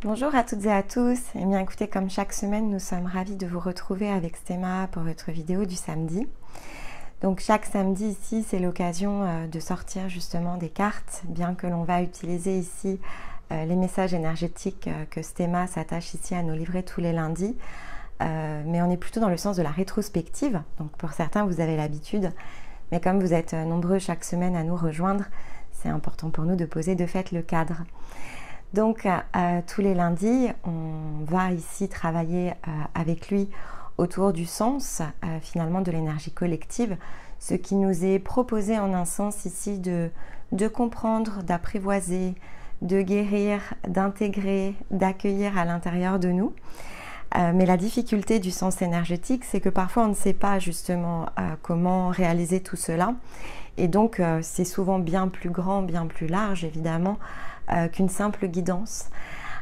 Bonjour à toutes et à tous. Eh bien écoutez, comme chaque semaine, nous sommes ravis de vous retrouver avec Stéma pour votre vidéo du samedi. Donc chaque samedi ici, c'est l'occasion de sortir justement des cartes, bien que l'on va utiliser ici les messages énergétiques que Stéma s'attache ici à nous livrer tous les lundis. Mais on est plutôt dans le sens de la rétrospective. Donc pour certains, vous avez l'habitude, mais comme vous êtes nombreux chaque semaine à nous rejoindre, c'est important pour nous de poser de fait le cadre. Donc tous les lundis, on va ici travailler avec lui autour du sens finalement de l'énergie collective, ce qui nous est proposé en un sens ici de comprendre, d'apprivoiser, de guérir, d'intégrer, d'accueillir à l'intérieur de nous. Mais la difficulté du sens énergétique, c'est que parfois on ne sait pas justement comment réaliser tout cela. Et donc c'est souvent bien plus grand, bien plus large évidemment qu'une simple guidance.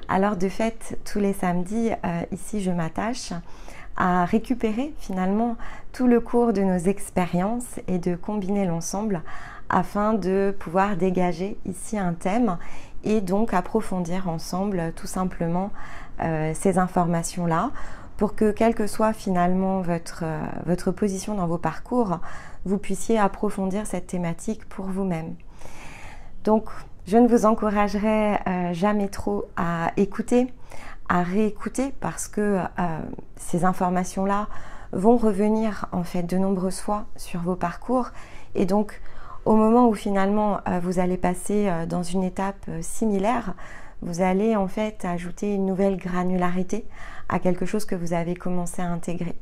Alors de fait, tous les samedis, ici je m'attache à récupérer finalement tout le cours de nos expériences et de combiner l'ensemble afin de pouvoir dégager ici un thème et donc approfondir ensemble tout simplement ces informations-là pour que quelle que soit finalement votre position dans vos parcours, vous puissiez approfondir cette thématique pour vous-même. Donc, je ne vous encouragerai jamais trop à écouter, à réécouter parce que ces informations-là vont revenir en fait de nombreuses fois sur vos parcours et donc au moment où finalement vous allez passer dans une étape similaire, vous allez en fait ajouter une nouvelle granularité à quelque chose que vous avez commencé à intégrer.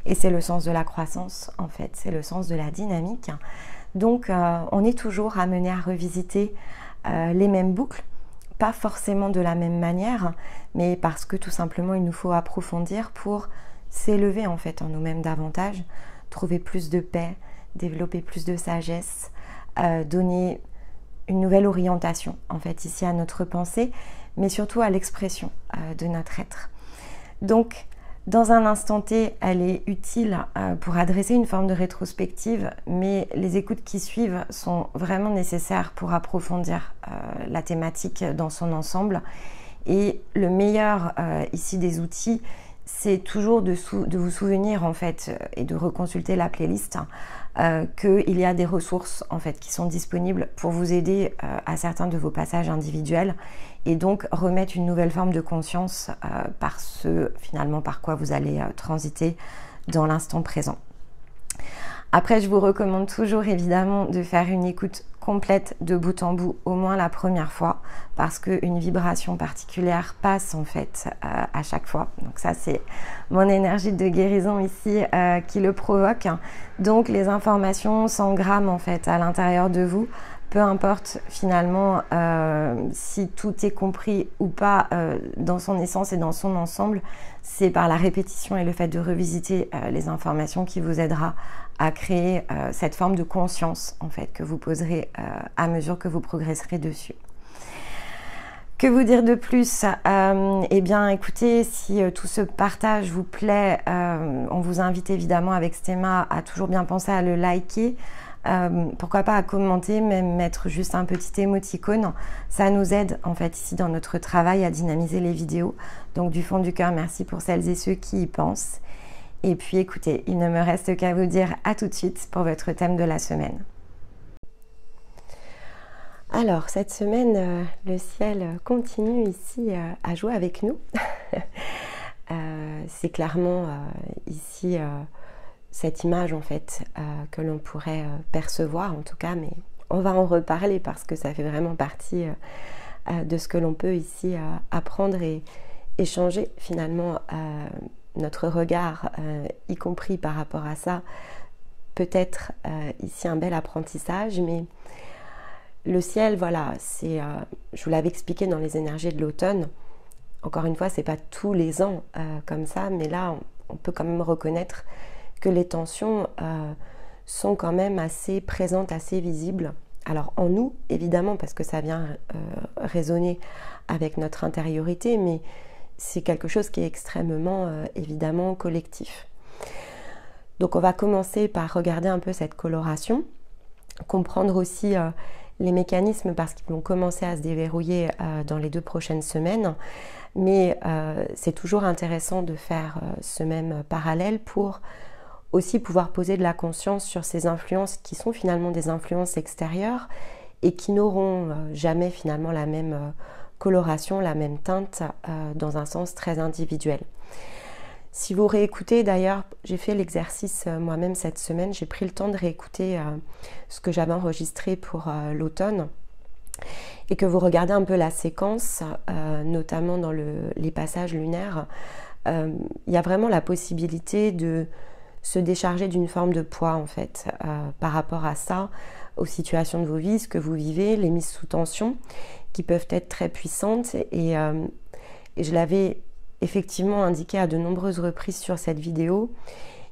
Et c'est le sens de la croissance en fait, c'est le sens de la dynamique. Donc on est toujours amené à revisiter les mêmes boucles, pas forcément de la même manière, mais parce que tout simplement il nous faut approfondir pour s'élever en fait en nous-mêmes davantage, trouver plus de paix, développer plus de sagesse, donner une nouvelle orientation en fait ici à notre pensée, mais surtout à l'expression de notre être. Donc dans un instant T, elle est utile pour adresser une forme de rétrospective, mais les écoutes qui suivent sont vraiment nécessaires pour approfondir la thématique dans son ensemble. Et le meilleur ici des outils, c'est toujours de vous souvenir en fait et de reconsulter la playlist qu'il y a des ressources en fait qui sont disponibles pour vous aider à certains de vos passages individuels et donc remettre une nouvelle forme de conscience par ce finalement par quoi vous allez transiter dans l'instant présent. Après, je vous recommande toujours évidemment de faire une écoute complète de bout en bout, au moins la première fois, parce qu'une vibration particulière passe en fait à chaque fois. Donc ça, c'est mon énergie de guérison ici qui le provoque. Donc les informations s'engramment en fait à l'intérieur de vous, peu importe finalement si tout est compris ou pas dans son essence et dans son ensemble, c'est par la répétition et le fait de revisiter les informations qui vous aidera à créer cette forme de conscience en fait que vous poserez à mesure que vous progresserez dessus. Que vous dire de plus? Eh bien écoutez, si tout ce partage vous plaît, on vous invite évidemment avec Stéma à toujours bien penser à le liker. Pourquoi pas à commenter, même mettre juste un petit émoticône, ça nous aide en fait ici dans notre travail à dynamiser les vidéos. Donc du fond du cœur, merci pour celles et ceux qui y pensent. Et puis écoutez, il ne me reste qu'à vous dire à tout de suite pour votre thème de la semaine. Alors cette semaine, le ciel continue ici à jouer avec nous. C'est clairement ici cette image en fait que l'on pourrait percevoir en tout cas, mais on va en reparler parce que ça fait vraiment partie de ce que l'on peut ici apprendre et échanger finalement notre regard, y compris par rapport à ça, peut-être ici un bel apprentissage, mais le ciel, voilà, c'est, je vous l'avais expliqué dans les énergies de l'automne, encore une fois, c'est pas tous les ans comme ça, mais là, on peut quand même reconnaître que les tensions sont quand même assez présentes, assez visibles. Alors en nous, évidemment, parce que ça vient résonner avec notre intériorité, mais c'est quelque chose qui est extrêmement, évidemment, collectif. Donc on va commencer par regarder un peu cette coloration, comprendre aussi les mécanismes parce qu'ils vont commencer à se déverrouiller dans les 2 prochaines semaines, mais c'est toujours intéressant de faire ce même parallèle pour aussi pouvoir poser de la conscience sur ces influences qui sont finalement des influences extérieures et qui n'auront jamais finalement la même coloration, la même teinte dans un sens très individuel. Si vous réécoutez, d'ailleurs, j'ai fait l'exercice moi-même cette semaine, j'ai pris le temps de réécouter ce que j'avais enregistré pour l'automne et que vous regardez un peu la séquence, notamment dans les passages lunaires, il y a vraiment la possibilité de se décharger d'une forme de poids en fait par rapport à ça, aux situations de vos vies, ce que vous vivez, les mises sous tension qui peuvent être très puissantes et je l'avais effectivement indiqué à de nombreuses reprises sur cette vidéo,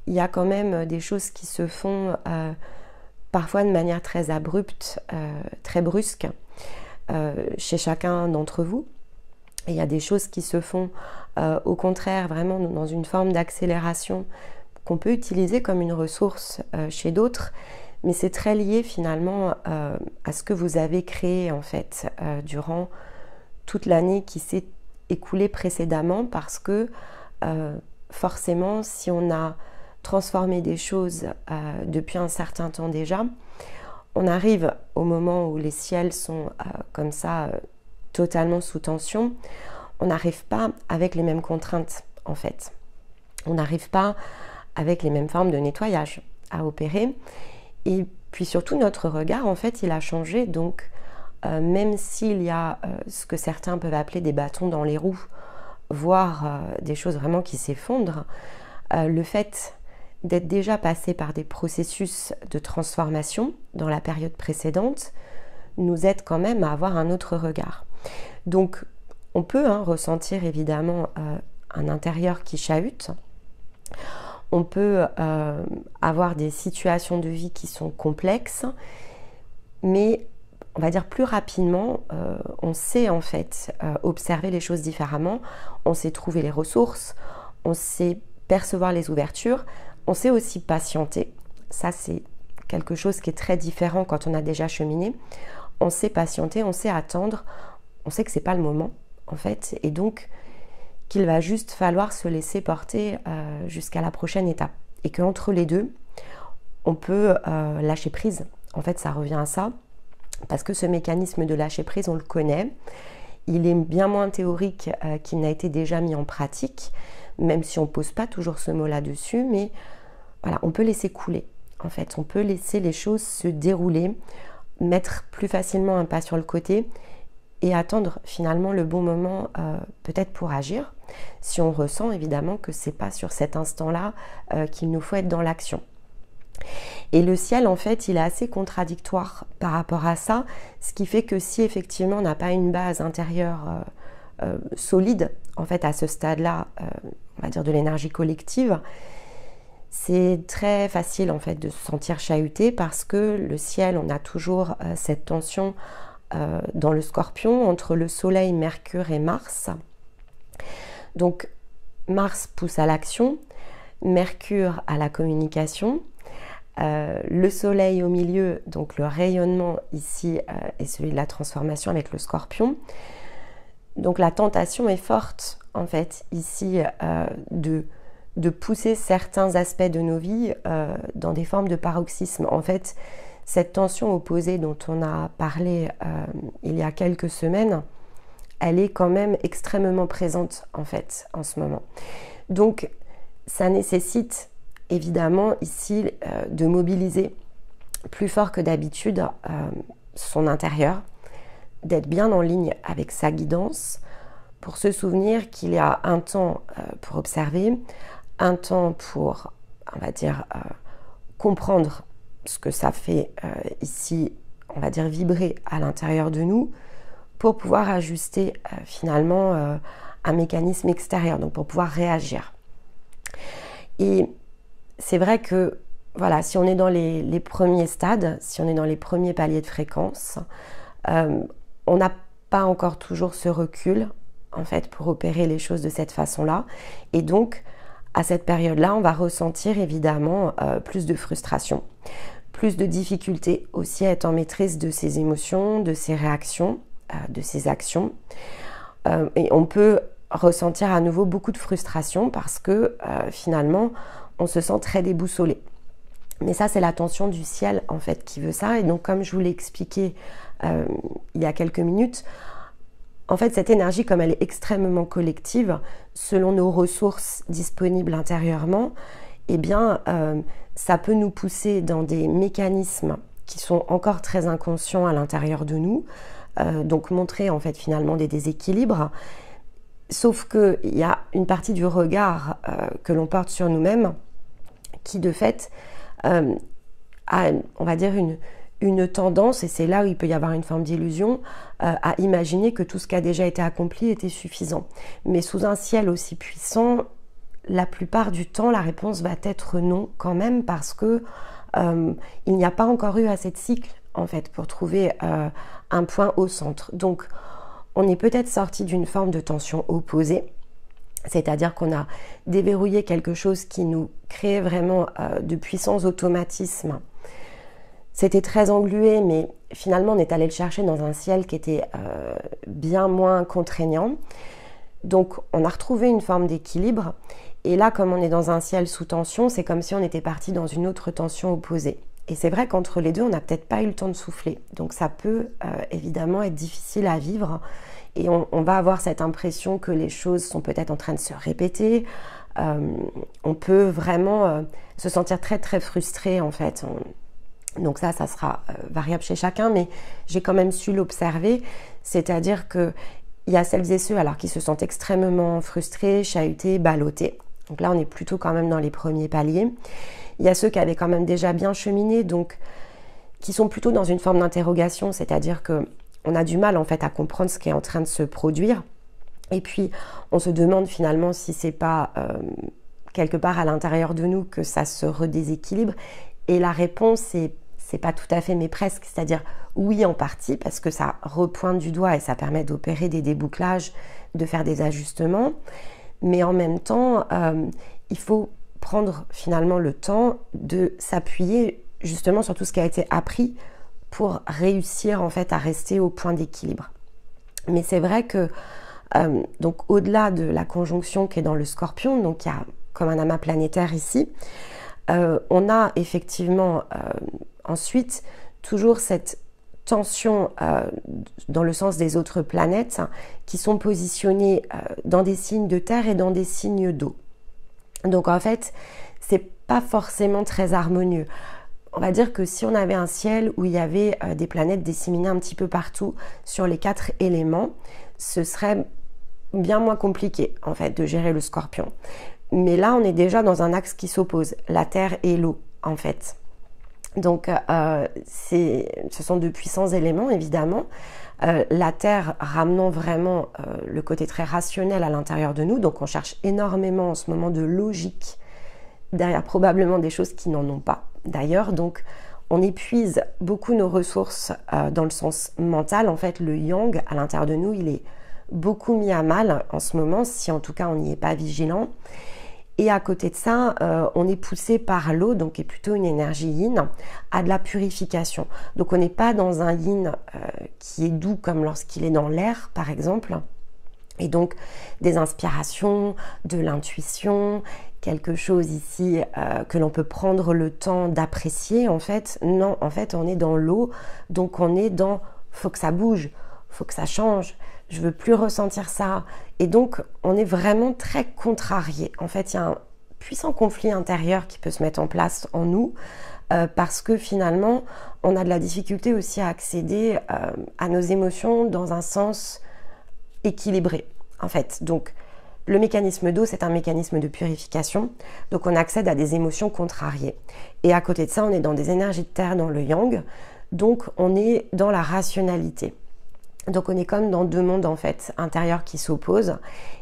il y a quand même des choses qui se font parfois de manière très abrupte, très brusque chez chacun d'entre vous. Et il y a des choses qui se font au contraire vraiment dans une forme d'accélération qu'on peut utiliser comme une ressource chez d'autres, mais c'est très lié finalement à ce que vous avez créé en fait durant toute l'année qui s'est écoulée précédemment, parce que forcément si on a transformé des choses depuis un certain temps déjà, on arrive au moment où les ciels sont comme ça totalement sous tension, on n'arrive pas avec les mêmes contraintes en fait, on n'arrive pas avec les mêmes formes de nettoyage à opérer. Et puis surtout notre regard en fait il a changé, donc même s'il y a ce que certains peuvent appeler des bâtons dans les roues, voire des choses vraiment qui s'effondrent, le fait d'être déjà passé par des processus de transformation dans la période précédente nous aide quand même à avoir un autre regard. Donc on peut ressentir évidemment un intérieur qui chahute, on peut avoir des situations de vie qui sont complexes, mais on va dire plus rapidement, on sait en fait observer les choses différemment, on sait trouver les ressources, on sait percevoir les ouvertures, on sait aussi patienter. Ça c'est quelque chose qui est très différent quand on a déjà cheminé. On sait patienter, on sait attendre, on sait que c'est pas le moment en fait, et donc qu'il va juste falloir se laisser porter jusqu'à la prochaine étape. Et qu'entre les deux, on peut lâcher prise. En fait, ça revient à ça, parce que ce mécanisme de lâcher prise, on le connaît. Il est bien moins théorique qu'il n'a été déjà mis en pratique, même si on ne pose pas toujours ce mot là-dessus, mais voilà, on peut laisser couler. En fait, on peut laisser les choses se dérouler, mettre plus facilement un pas sur le côté et attendre finalement le bon moment peut-être pour agir, si on ressent évidemment que c'est pas sur cet instant-là qu'il nous faut être dans l'action. Et le ciel en fait il est assez contradictoire par rapport à ça, ce qui fait que si effectivement on n'a pas une base intérieure solide en fait à ce stade-là, on va dire de l'énergie collective, c'est très facile en fait de se sentir chahuté, parce que le ciel, on a toujours cette tension dans le Scorpion entre le Soleil, Mercure et Mars. Donc Mars pousse à l'action, Mercure à la communication, le Soleil au milieu, donc le rayonnement ici est celui de la transformation avec le Scorpion. Donc la tentation est forte en fait ici de pousser certains aspects de nos vies dans des formes de paroxysme. En fait, cette tension opposée dont on a parlé il y a quelques semaines, elle est quand même extrêmement présente en fait en ce moment. Donc ça nécessite évidemment ici de mobiliser plus fort que d'habitude son intérieur, d'être bien en ligne avec sa guidance, pour se souvenir qu'il y a un temps pour observer, un temps pour, on va dire, comprendre ce que ça fait ici, on va dire, vibrer à l'intérieur de nous, pour pouvoir ajuster finalement un mécanisme extérieur, donc pour pouvoir réagir. Et c'est vrai que, voilà, si on est dans les premiers stades, si on est dans les premiers paliers de fréquence, on n'a pas encore toujours ce recul, en fait, pour opérer les choses de cette façon-là. Et donc, à cette période-là, on va ressentir évidemment plus de frustration, plus de difficultés aussi à être en maîtrise de ses émotions, de ses réactions, de ses actions. Et on peut ressentir à nouveau beaucoup de frustration parce que finalement, on se sent très déboussolé. Mais ça, c'est la tension du ciel, en fait, qui veut ça. Et donc, comme je vous l'ai expliqué il y a quelques minutes, en fait, cette énergie, comme elle est extrêmement collective, selon nos ressources disponibles intérieurement, eh bien, ça peut nous pousser dans des mécanismes qui sont encore très inconscients à l'intérieur de nous, donc montrer, en fait, finalement, des déséquilibres. Sauf qu'il y a une partie du regard que l'on porte sur nous-mêmes qui, de fait, a, on va dire, une tendance, et c'est là où il peut y avoir une forme d'illusion, à imaginer que tout ce qui a déjà été accompli était suffisant. Mais sous un ciel aussi puissant, la plupart du temps, la réponse va être non quand même, parce que il n'y a pas encore eu assez de cycles, en fait, pour trouver un point au centre. Donc, on est peut-être sorti d'une forme de tension opposée, c'est-à-dire qu'on a déverrouillé quelque chose qui nous créait vraiment de puissants automatismes. C'était très englué, mais finalement, on est allé le chercher dans un ciel qui était bien moins contraignant. Donc, on a retrouvé une forme d'équilibre. Et là, comme on est dans un ciel sous tension, c'est comme si on était parti dans une autre tension opposée. Et c'est vrai qu'entre les deux, on n'a peut-être pas eu le temps de souffler. Donc, ça peut évidemment être difficile à vivre. Et on va avoir cette impression que les choses sont peut-être en train de se répéter. On peut vraiment se sentir très, très frustré, en fait. Donc ça sera variable chez chacun, mais j'ai quand même su l'observer. C'est-à-dire qu'il y a celles et ceux alors, qui se sentent extrêmement frustrés, chahutés, ballottés. Donc là, on est plutôt quand même dans les premiers paliers. Il y a ceux qui avaient quand même déjà bien cheminé, donc qui sont plutôt dans une forme d'interrogation, c'est-à-dire qu'on a du mal en fait à comprendre ce qui est en train de se produire. Et puis, on se demande finalement si c'est pas quelque part à l'intérieur de nous que ça se redéséquilibre. Et la réponse, c'est pas tout à fait, mais presque. C'est-à-dire oui en partie, parce que ça repointe du doigt et ça permet d'opérer des débouclages, de faire des ajustements. Mais en même temps, il faut prendre finalement le temps de s'appuyer justement sur tout ce qui a été appris pour réussir en fait à rester au point d'équilibre. Mais c'est vrai que donc au-delà de la conjonction qui est dans le Scorpion, donc il y a comme un amas planétaire ici, on a effectivement ensuite toujours cette tension dans le sens des autres planètes qui sont positionnées dans des signes de terre et dans des signes d'eau. Donc en fait, c'est pas forcément très harmonieux. On va dire que si on avait un ciel où il y avait des planètes disséminées un petit peu partout sur les 4 éléments, ce serait bien moins compliqué en fait de gérer le Scorpion. Mais là, on est déjà dans un axe qui s'oppose, la terre et l'eau en fait. Donc ce sont de puissants éléments évidemment. La terre ramenant vraiment le côté très rationnel à l'intérieur de nous, donc on cherche énormément en ce moment de logique derrière probablement des choses qui n'en ont pas d'ailleurs, donc on épuise beaucoup nos ressources dans le sens mental. En fait, le yang à l'intérieur de nous, il est beaucoup mis à mal en ce moment, si en tout cas on n'y est pas vigilant. Et à côté de ça, on est poussé par l'eau, donc qui est plutôt une énergie yin, à de la purification. Donc on n'est pas dans un yin qui est doux comme lorsqu'il est dans l'air, par exemple. Et donc des inspirations, de l'intuition, quelque chose ici que l'on peut prendre le temps d'apprécier en fait. Non, en fait on est dans l'eau, donc on est dans faut que ça bouge, faut que ça change, je veux plus ressentir ça. Et donc, on est vraiment très contrarié. En fait, il y a un puissant conflit intérieur qui peut se mettre en place en nous parce que finalement, on a de la difficulté aussi à accéder à nos émotions dans un sens équilibré, en fait. Donc, le mécanisme d'eau, c'est un mécanisme de purification. Donc, on accède à des émotions contrariées. Et à côté de ça, on est dans des énergies de terre, dans le yang. Donc, on est dans la rationalité. Donc on est comme dans deux mondes en fait intérieurs qui s'opposent,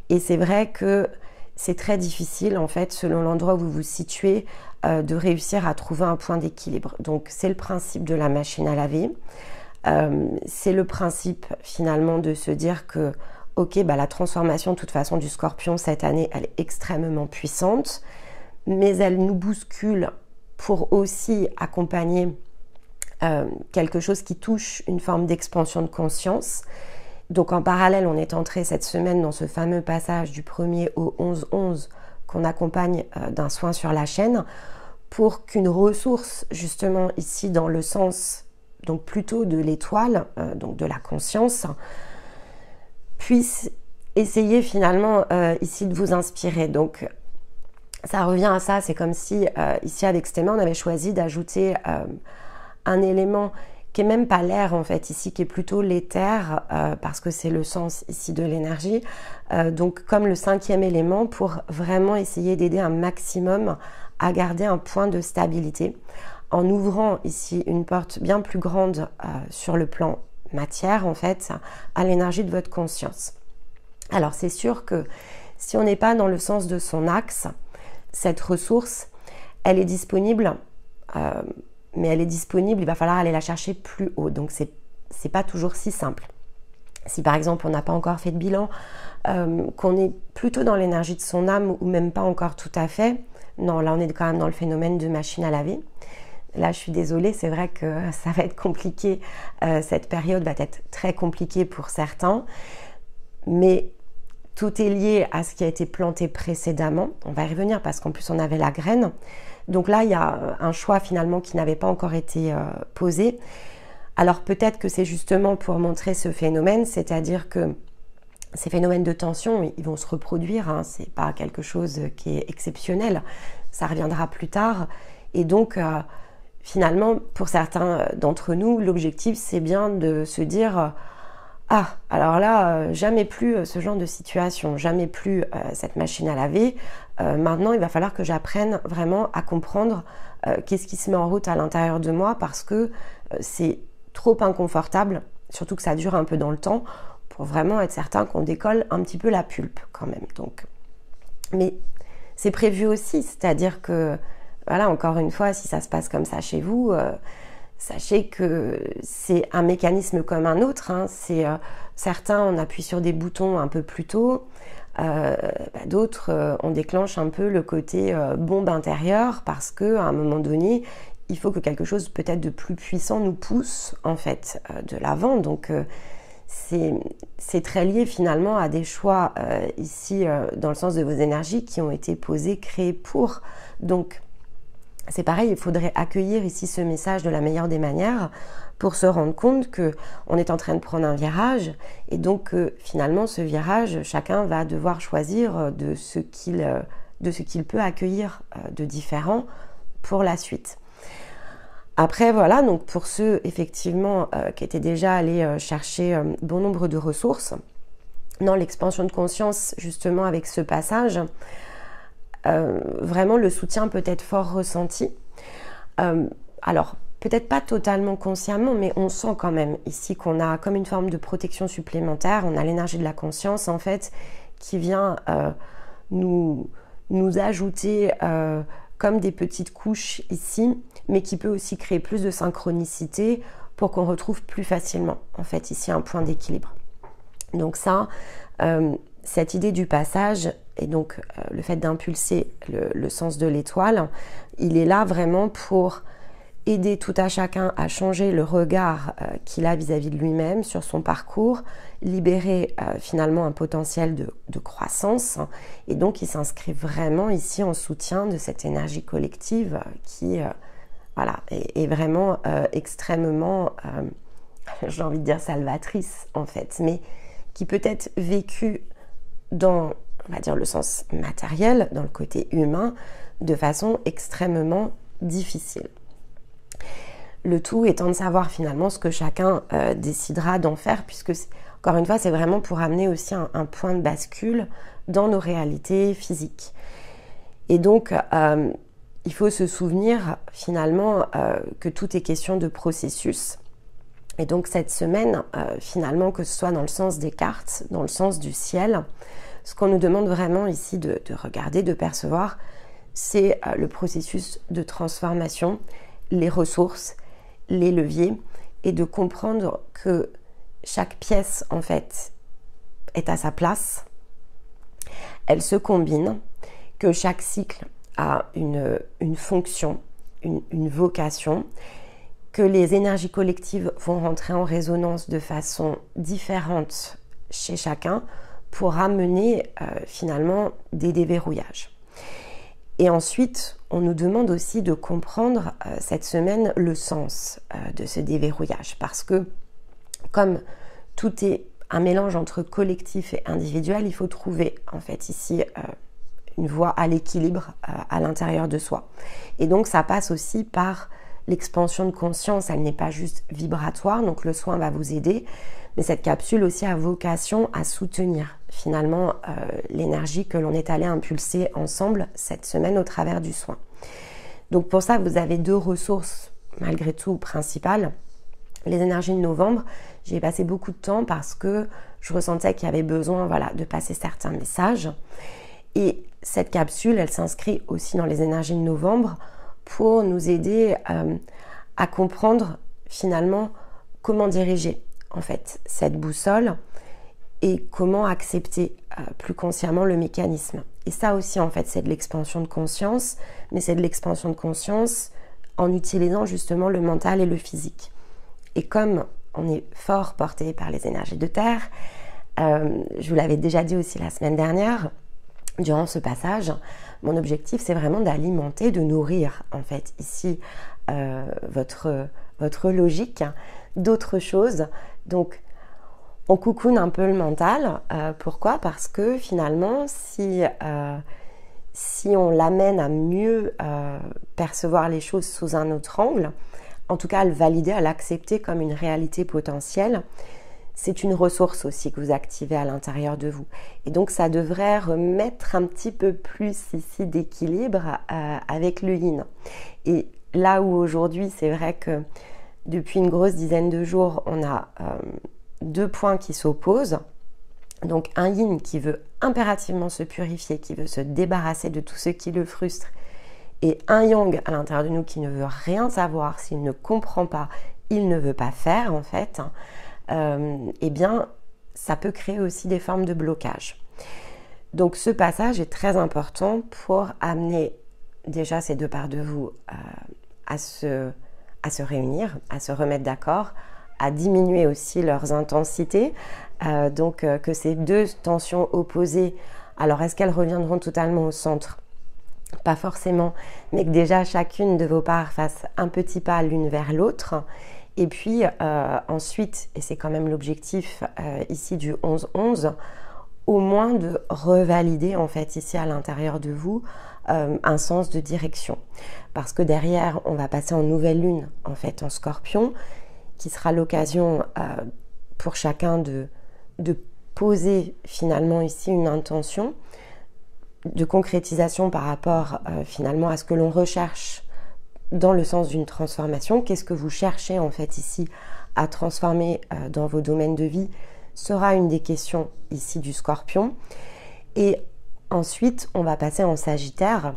et c'est vrai que c'est très difficile en fait selon l'endroit où vous vous situez de réussir à trouver un point d'équilibre. Donc c'est le principe de la machine à laver, c'est le principe finalement de se dire que ok, bah, la transformation de toute façon du Scorpion cette année elle est extrêmement puissante, mais elle nous bouscule pour aussi accompagner quelque chose qui touche une forme d'expansion de conscience. Donc en parallèle, on est entré cette semaine dans ce fameux passage du 1er au 11-11 qu'on accompagne d'un soin sur la chaîne pour qu'une ressource, justement ici dans le sens donc plutôt de l'étoile, donc de la conscience, puisse essayer finalement ici de vous inspirer. Donc ça revient à ça, c'est comme si ici avec Stéma on avait choisi d'ajouter un élément qui n'est même pas l'air en fait ici, qui est plutôt l'éther, parce que c'est le sens ici de l'énergie, donc comme le 5e élément pour vraiment essayer d'aider un maximum à garder un point de stabilité en ouvrant ici une porte bien plus grande sur le plan matière en fait à l'énergie de votre conscience. Alors c'est sûr que si on n'est pas dans le sens de son axe, cette ressource elle est disponible, mais elle est disponible, il va falloir aller la chercher plus haut, donc c'est pas toujours si simple. Si par exemple on n'a pas encore fait de bilan, qu'on est plutôt dans l'énergie de son âme ou même pas encore tout à fait, non là on est quand même dans le phénomène de machine à laver. Là je suis désolée, c'est vrai que ça va être compliqué, cette période va être très compliquée pour certains, mais tout est lié à ce qui a été planté précédemment, on va y revenir parce qu'en plus on avait la graine. Donc là, il y a un choix finalement qui n'avait pas encore été posé. Alors peut-être que c'est justement pour montrer ce phénomène, c'est-à-dire que ces phénomènes de tension, ils vont se reproduire, hein, c'est pas quelque chose qui est exceptionnel, ça reviendra plus tard. Et donc finalement, pour certains d'entre nous, l'objectif c'est bien de se dire ah, alors là, jamais plus ce genre de situation, jamais plus cette machine à laver. Maintenant, il va falloir que j'apprenne vraiment à comprendre qu'est-ce qui se met en route à l'intérieur de moi parce que c'est trop inconfortable, surtout que ça dure un peu dans le temps, pour vraiment être certain qu'on décolle un petit peu la pulpe quand même. Donc, mais c'est prévu aussi, c'est-à-dire que, voilà, encore une fois, si ça se passe comme ça chez vous, sachez que c'est un mécanisme comme un autre, hein. Certains, on appuie sur des boutons un peu plus tôt, d'autres, on déclenche un peu le côté bombe intérieure parce qu'à un moment donné, il faut que quelque chose peut-être de plus puissant nous pousse en fait de l'avant. Donc c'est très lié finalement à des choix ici dans le sens de vos énergies qui ont été posés, créés pour. Donc c'est pareil, il faudrait accueillir ici ce message de la meilleure des manières pour se rendre compte qu'on est en train de prendre un virage et donc finalement ce virage, chacun va devoir choisir de ce qu'il peut accueillir de différent pour la suite. Après voilà, donc pour ceux effectivement qui étaient déjà allés chercher bon nombre de ressources, dans l'expansion de conscience justement avec ce passage, vraiment le soutien peut être fort ressenti. Alors peut-être pas totalement consciemment, mais on sent quand même ici qu'on a comme une forme de protection supplémentaire. On a l'énergie de la conscience en fait qui vient nous ajouter comme des petites couches ici, mais qui peut aussi créer plus de synchronicité pour qu'on retrouve plus facilement en fait ici un point d'équilibre. Donc ça, cette idée du passage et donc le fait d'impulser le sens de l'étoile, il est là vraiment pour aider tout à chacun à changer le regard qu'il a vis-à-vis de lui-même sur son parcours, libérer finalement un potentiel de croissance, et donc il s'inscrit vraiment ici en soutien de cette énergie collective qui voilà, est vraiment extrêmement, j'ai envie de dire salvatrice en fait, mais qui peut être vécue dans, on va dire, le sens matériel, dans le côté humain, de façon extrêmement difficile. Le tout étant de savoir finalement ce que chacun décidera d'en faire, puisque encore une fois, c'est vraiment pour amener aussi un point de bascule dans nos réalités physiques. Et donc, il faut se souvenir finalement que tout est question de processus. Et donc cette semaine, finalement, que ce soit dans le sens des cartes, dans le sens du ciel, ce qu'on nous demande vraiment ici de regarder, de percevoir, c'est le processus de transformation, les ressources, les leviers, et de comprendre que chaque pièce, en fait, est à sa place, elle se combine, que chaque cycle a une fonction, une vocation, que les énergies collectives vont rentrer en résonance de façon différente chez chacun pour amener finalement des déverrouillages. Et ensuite, on nous demande aussi de comprendre cette semaine le sens de ce déverrouillage, parce que comme tout est un mélange entre collectif et individuel, il faut trouver en fait ici une voie à l'équilibre à l'intérieur de soi. Et donc ça passe aussi par l'expansion de conscience. Elle n'est pas juste vibratoire, donc le soin va vous aider, mais cette capsule aussi a vocation à soutenir finalement l'énergie que l'on est allé impulser ensemble cette semaine au travers du soin. Donc pour ça, vous avez 2 ressources malgré tout principales. Les énergies de novembre, j'y ai passé beaucoup de temps parce que je ressentais qu'il y avait besoin de passer certains messages. Et cette capsule, elle s'inscrit aussi dans les énergies de novembre pour nous aider à comprendre finalement comment diriger en fait cette boussole et comment accepter plus consciemment le mécanisme. Et ça aussi en fait c'est de l'expansion de conscience, mais c'est de l'expansion de conscience en utilisant justement le mental et le physique. Et comme on est fort porté par les énergies de terre, je vous l'avais déjà dit aussi la semaine dernière, durant ce passage, mon objectif c'est vraiment d'alimenter, de nourrir en fait ici votre logique d'autres choses. Donc on coucoune un peu le mental. Pourquoi ? Parce que finalement si on l'amène à mieux percevoir les choses sous un autre angle, en tout cas à le valider, à l'accepter comme une réalité potentielle, c'est une ressource aussi que vous activez à l'intérieur de vous. Et donc ça devrait remettre un petit peu plus ici d'équilibre avec le yin. Et là où aujourd'hui, c'est vrai que depuis une grosse dizaine de jours, on a 2 points qui s'opposent. Donc un yin qui veut impérativement se purifier, qui veut se débarrasser de tout ce qui le frustre, et un yang à l'intérieur de nous qui ne veut rien savoir, s'il ne comprend pas, il ne veut pas faire en fait, eh bien ça peut créer aussi des formes de blocage. Donc ce passage est très important pour amener déjà ces 2 parts de vous à se réunir, à se remettre d'accord, à diminuer aussi leurs intensités, donc que ces 2 tensions opposées, alors est-ce qu'elles reviendront totalement au centre ? Pas forcément, mais que déjà chacune de vos parts fasse un petit pas l'une vers l'autre. Et puis ensuite, et c'est quand même l'objectif ici du 11-11, au moins de revalider en fait ici à l'intérieur de vous un sens de direction. Parce que derrière, on va passer en nouvelle lune en fait en Scorpion, qui sera l'occasion pour chacun de poser finalement ici une intention de concrétisation par rapport finalement à ce que l'on recherche dans le sens d'une transformation. Qu'est-ce que vous cherchez en fait ici à transformer dans vos domaines de vie sera une des questions ici du Scorpion. Et ensuite, on va passer en Sagittaire,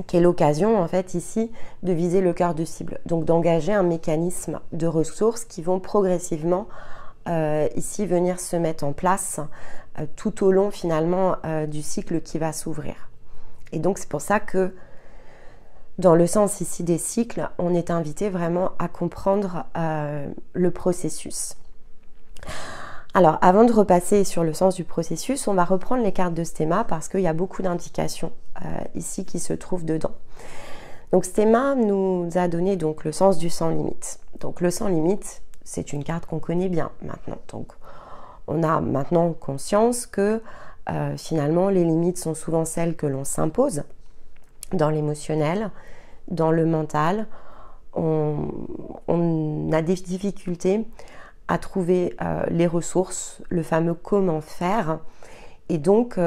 qui est l'occasion en fait ici de viser le cœur de cible, donc d'engager un mécanisme de ressources qui vont progressivement ici venir se mettre en place tout au long finalement du cycle qui va s'ouvrir. Et donc c'est pour ça que dans le sens ici des cycles, on est invité vraiment à comprendre le processus. Alors avant de repasser sur le sens du processus, on va reprendre les cartes de Stéma parce qu'il y a beaucoup d'indications ici qui se trouvent dedans. Donc Stéma nous a donné donc le sens du sans limite. Donc le sans limite, c'est une carte qu'on connaît bien maintenant. Donc on a maintenant conscience que finalement les limites sont souvent celles que l'on s'impose dans l'émotionnel, dans le mental. On a des difficultés à trouver les ressources, le fameux comment faire. Et donc,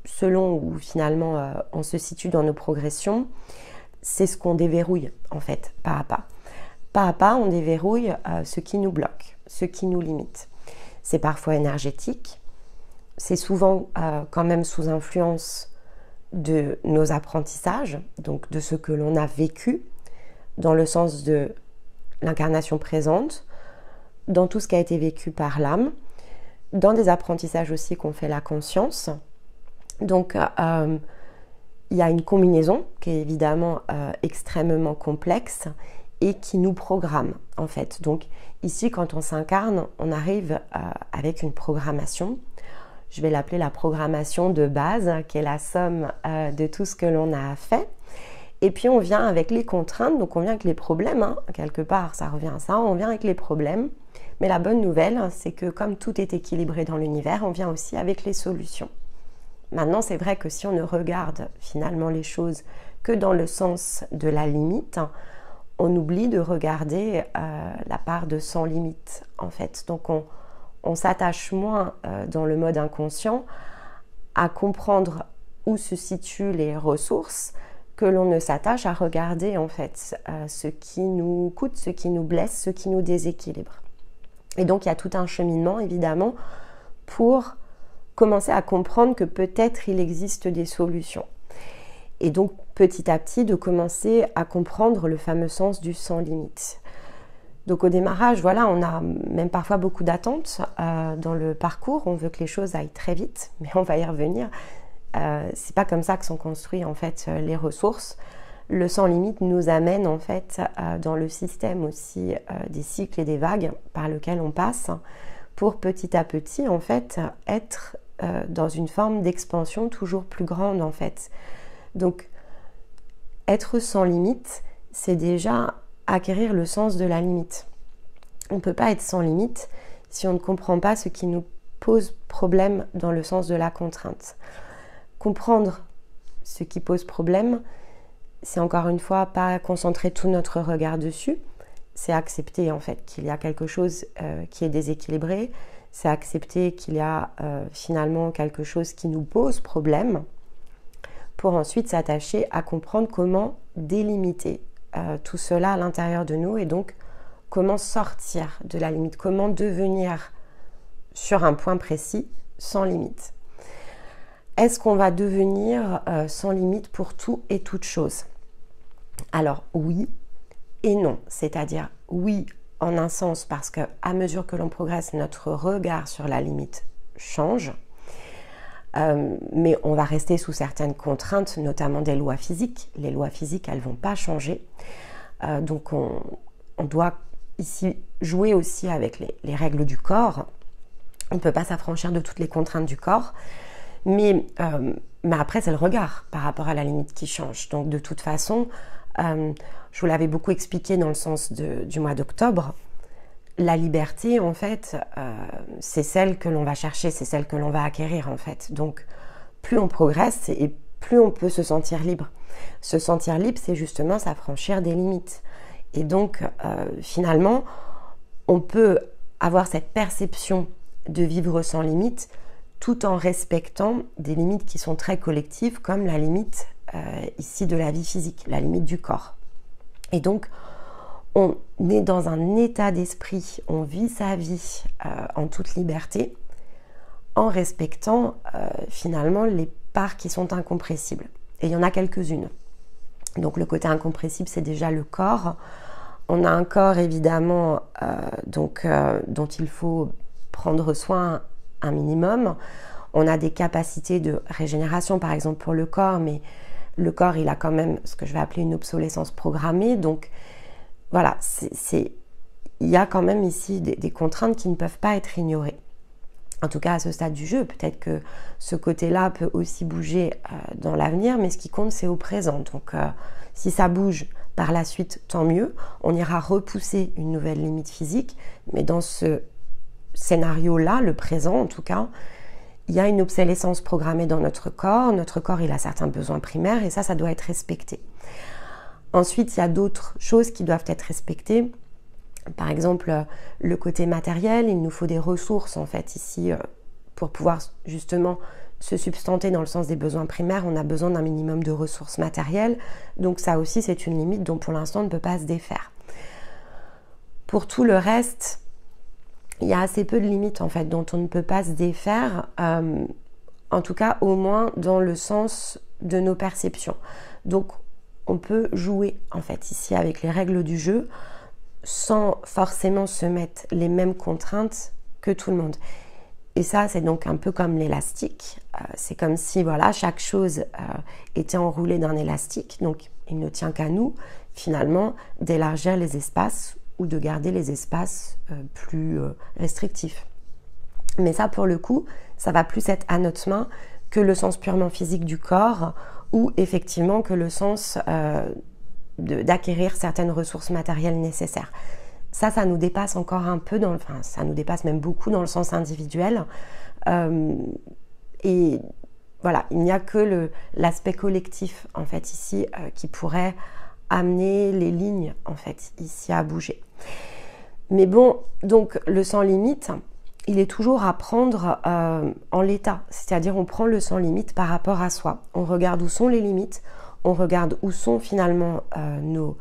selon où finalement on se situe dans nos progressions, c'est ce qu'on déverrouille en fait, pas à pas. Pas à pas, on déverrouille ce qui nous bloque, ce qui nous limite. C'est parfois énergétique, c'est souvent quand même sous influence de nos apprentissages, donc de ce que l'on a vécu, dans le sens de l'incarnation présente, dans tout ce qui a été vécu par l'âme, dans des apprentissages aussi qu'on fait la conscience. Donc il y a une combinaison qui est évidemment extrêmement complexe et qui nous programme en fait. Donc ici, quand on s'incarne, on arrive avec une programmation. Je vais l'appeler la programmation de base, qui est la somme de tout ce que l'on a fait. Et puis on vient avec les contraintes, donc on vient avec les problèmes, hein. Quelque part ça revient à ça, on vient avec les problèmes. Mais la bonne nouvelle, c'est que comme tout est équilibré dans l'univers, on vient aussi avec les solutions. Maintenant, c'est vrai que si on ne regarde finalement les choses que dans le sens de la limite, on oublie de regarder la part de sans limite en fait. Donc on s'attache moins dans le mode inconscient à comprendre où se situent les ressources que l'on ne s'attache à regarder en fait ce qui nous coûte, ce qui nous blesse, ce qui nous déséquilibre. Et donc il y a tout un cheminement évidemment pour commencer à comprendre que peut-être il existe des solutions. Et donc petit à petit de commencer à comprendre le fameux sens du sans limite. Donc au démarrage, voilà, on a même parfois beaucoup d'attentes dans le parcours, on veut que les choses aillent très vite, mais on va y revenir. C'est pas comme ça que sont construites en fait les ressources. Le sans limite nous amène en fait dans le système aussi des cycles et des vagues par lequel on passe pour petit à petit en fait être dans une forme d'expansion toujours plus grande en fait. Donc être sans limite, c'est déjà acquérir le sens de la limite. On ne peut pas être sans limite si on ne comprend pas ce qui nous pose problème dans le sens de la contrainte. Comprendre ce qui pose problème, c'est encore une fois pas concentrer tout notre regard dessus, c'est accepter en fait qu'il y a quelque chose qui est déséquilibré, c'est accepter qu'il y a finalement quelque chose qui nous pose problème, pour ensuite s'attacher à comprendre comment délimiter tout cela à l'intérieur de nous et donc comment sortir de la limite, comment devenir sur un point précis sans limite. Est-ce qu'on va devenir sans limite pour tout et toute chose? Alors oui et non, c'est-à-dire oui en un sens parce qu'à mesure que l'on progresse, notre regard sur la limite change, mais on va rester sous certaines contraintes, notamment des lois physiques. Les lois physiques, elles ne vont pas changer, donc on doit ici jouer aussi avec les règles du corps. On ne peut pas s'affranchir de toutes les contraintes du corps. Mais après, c'est le regard par rapport à la limite qui change. Donc, de toute façon, je vous l'avais beaucoup expliqué dans le sens du mois d'octobre, la liberté, en fait, c'est celle que l'on va chercher, c'est celle que l'on va acquérir, en fait. Donc, plus on progresse et plus on peut se sentir libre. Se sentir libre, c'est justement s'affranchir des limites. Et donc, finalement, on peut avoir cette perception de vivre sans limite, tout en respectant des limites qui sont très collectives, comme la limite ici de la vie physique, la limite du corps. Et donc, on est dans un état d'esprit, on vit sa vie en toute liberté, en respectant finalement les parts qui sont incompressibles. Et il y en a quelques-unes. Donc le côté incompressible, c'est déjà le corps. On a un corps évidemment dont il faut prendre soin un minimum. On a des capacités de régénération par exemple pour le corps, mais le corps il a quand même ce que je vais appeler une obsolescence programmée. Donc voilà, il y a quand même ici des contraintes qui ne peuvent pas être ignorées. En tout cas à ce stade du jeu, peut-être que ce côté-là peut aussi bouger dans l'avenir, mais ce qui compte c'est au présent. Donc si ça bouge par la suite, tant mieux. On ira repousser une nouvelle limite physique, mais dans ce scénario-là, le présent en tout cas, il y a une obsolescence programmée dans notre corps. Notre corps, il a certains besoins primaires et ça doit être respecté. Ensuite, il y a d'autres choses qui doivent être respectées. Par exemple, le côté matériel, il nous faut des ressources en fait ici pour pouvoir justement se substanter dans le sens des besoins primaires. On a besoin d'un minimum de ressources matérielles. Donc ça aussi, c'est une limite dont pour l'instant on ne peut pas se défaire. Pour tout le reste, il y a assez peu de limites en fait dont on ne peut pas se défaire, en tout cas au moins dans le sens de nos perceptions. Donc on peut jouer en fait ici avec les règles du jeu sans forcément se mettre les mêmes contraintes que tout le monde. Et ça, c'est donc un peu comme l'élastique. C'est comme si voilà, chaque chose était enroulée d'un élastique. Donc, il ne tient qu'à nous, finalement, d'élargir les espaces ou de garder les espaces plus restrictifs. Mais ça, pour le coup, ça va plus être à notre main que le sens purement physique du corps ou effectivement que le sens d'acquérir certaines ressources matérielles nécessaires. Ça nous dépasse encore un peu, ça nous dépasse même beaucoup dans le sens individuel. Et voilà, il n'y a que l'aspect collectif, en fait, ici, qui pourrait amener les lignes, en fait, ici à bouger. Mais bon, donc le sans limite, il est toujours à prendre en l'état. C'est-à-dire, on prend le sans limite par rapport à soi. On regarde où sont les limites, on regarde où sont finalement nos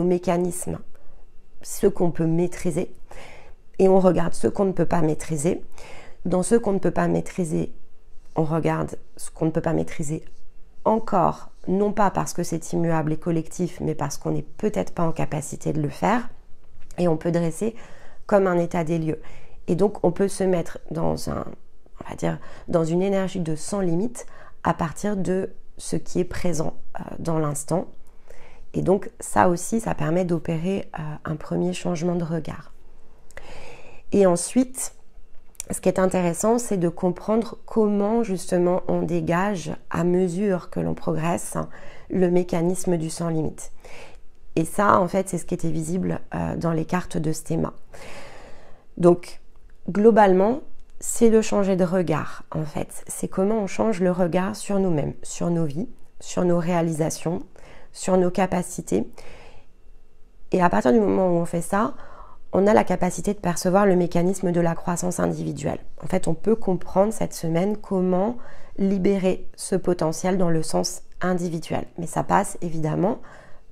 mécanismes, ce qu'on peut maîtriser, et on regarde ce qu'on ne peut pas maîtriser. Dans ce qu'on ne peut pas maîtriser, on regarde ce qu'on ne peut pas maîtriser encore, non pas parce que c'est immuable et collectif, mais parce qu'on n'est peut-être pas en capacité de le faire, et on peut dresser comme un état des lieux. Et donc, on peut se mettre dans dans une énergie de sans limite à partir de ce qui est présent dans l'instant. Et donc, ça aussi, ça permet d'opérer un premier changement de regard. Et ensuite, ce qui est intéressant, c'est de comprendre comment, justement, on dégage, à mesure que l'on progresse, le mécanisme du sans limite. Et ça, en fait, c'est ce qui était visible dans les cartes de Stéma. Donc, globalement, c'est de changer de regard, en fait. C'est comment on change le regard sur nous-mêmes, sur nos vies, sur nos réalisations, sur nos capacités. Et à partir du moment où on fait ça, on a la capacité de percevoir le mécanisme de la croissance individuelle. En fait, on peut comprendre cette semaine comment libérer ce potentiel dans le sens individuel. Mais ça passe évidemment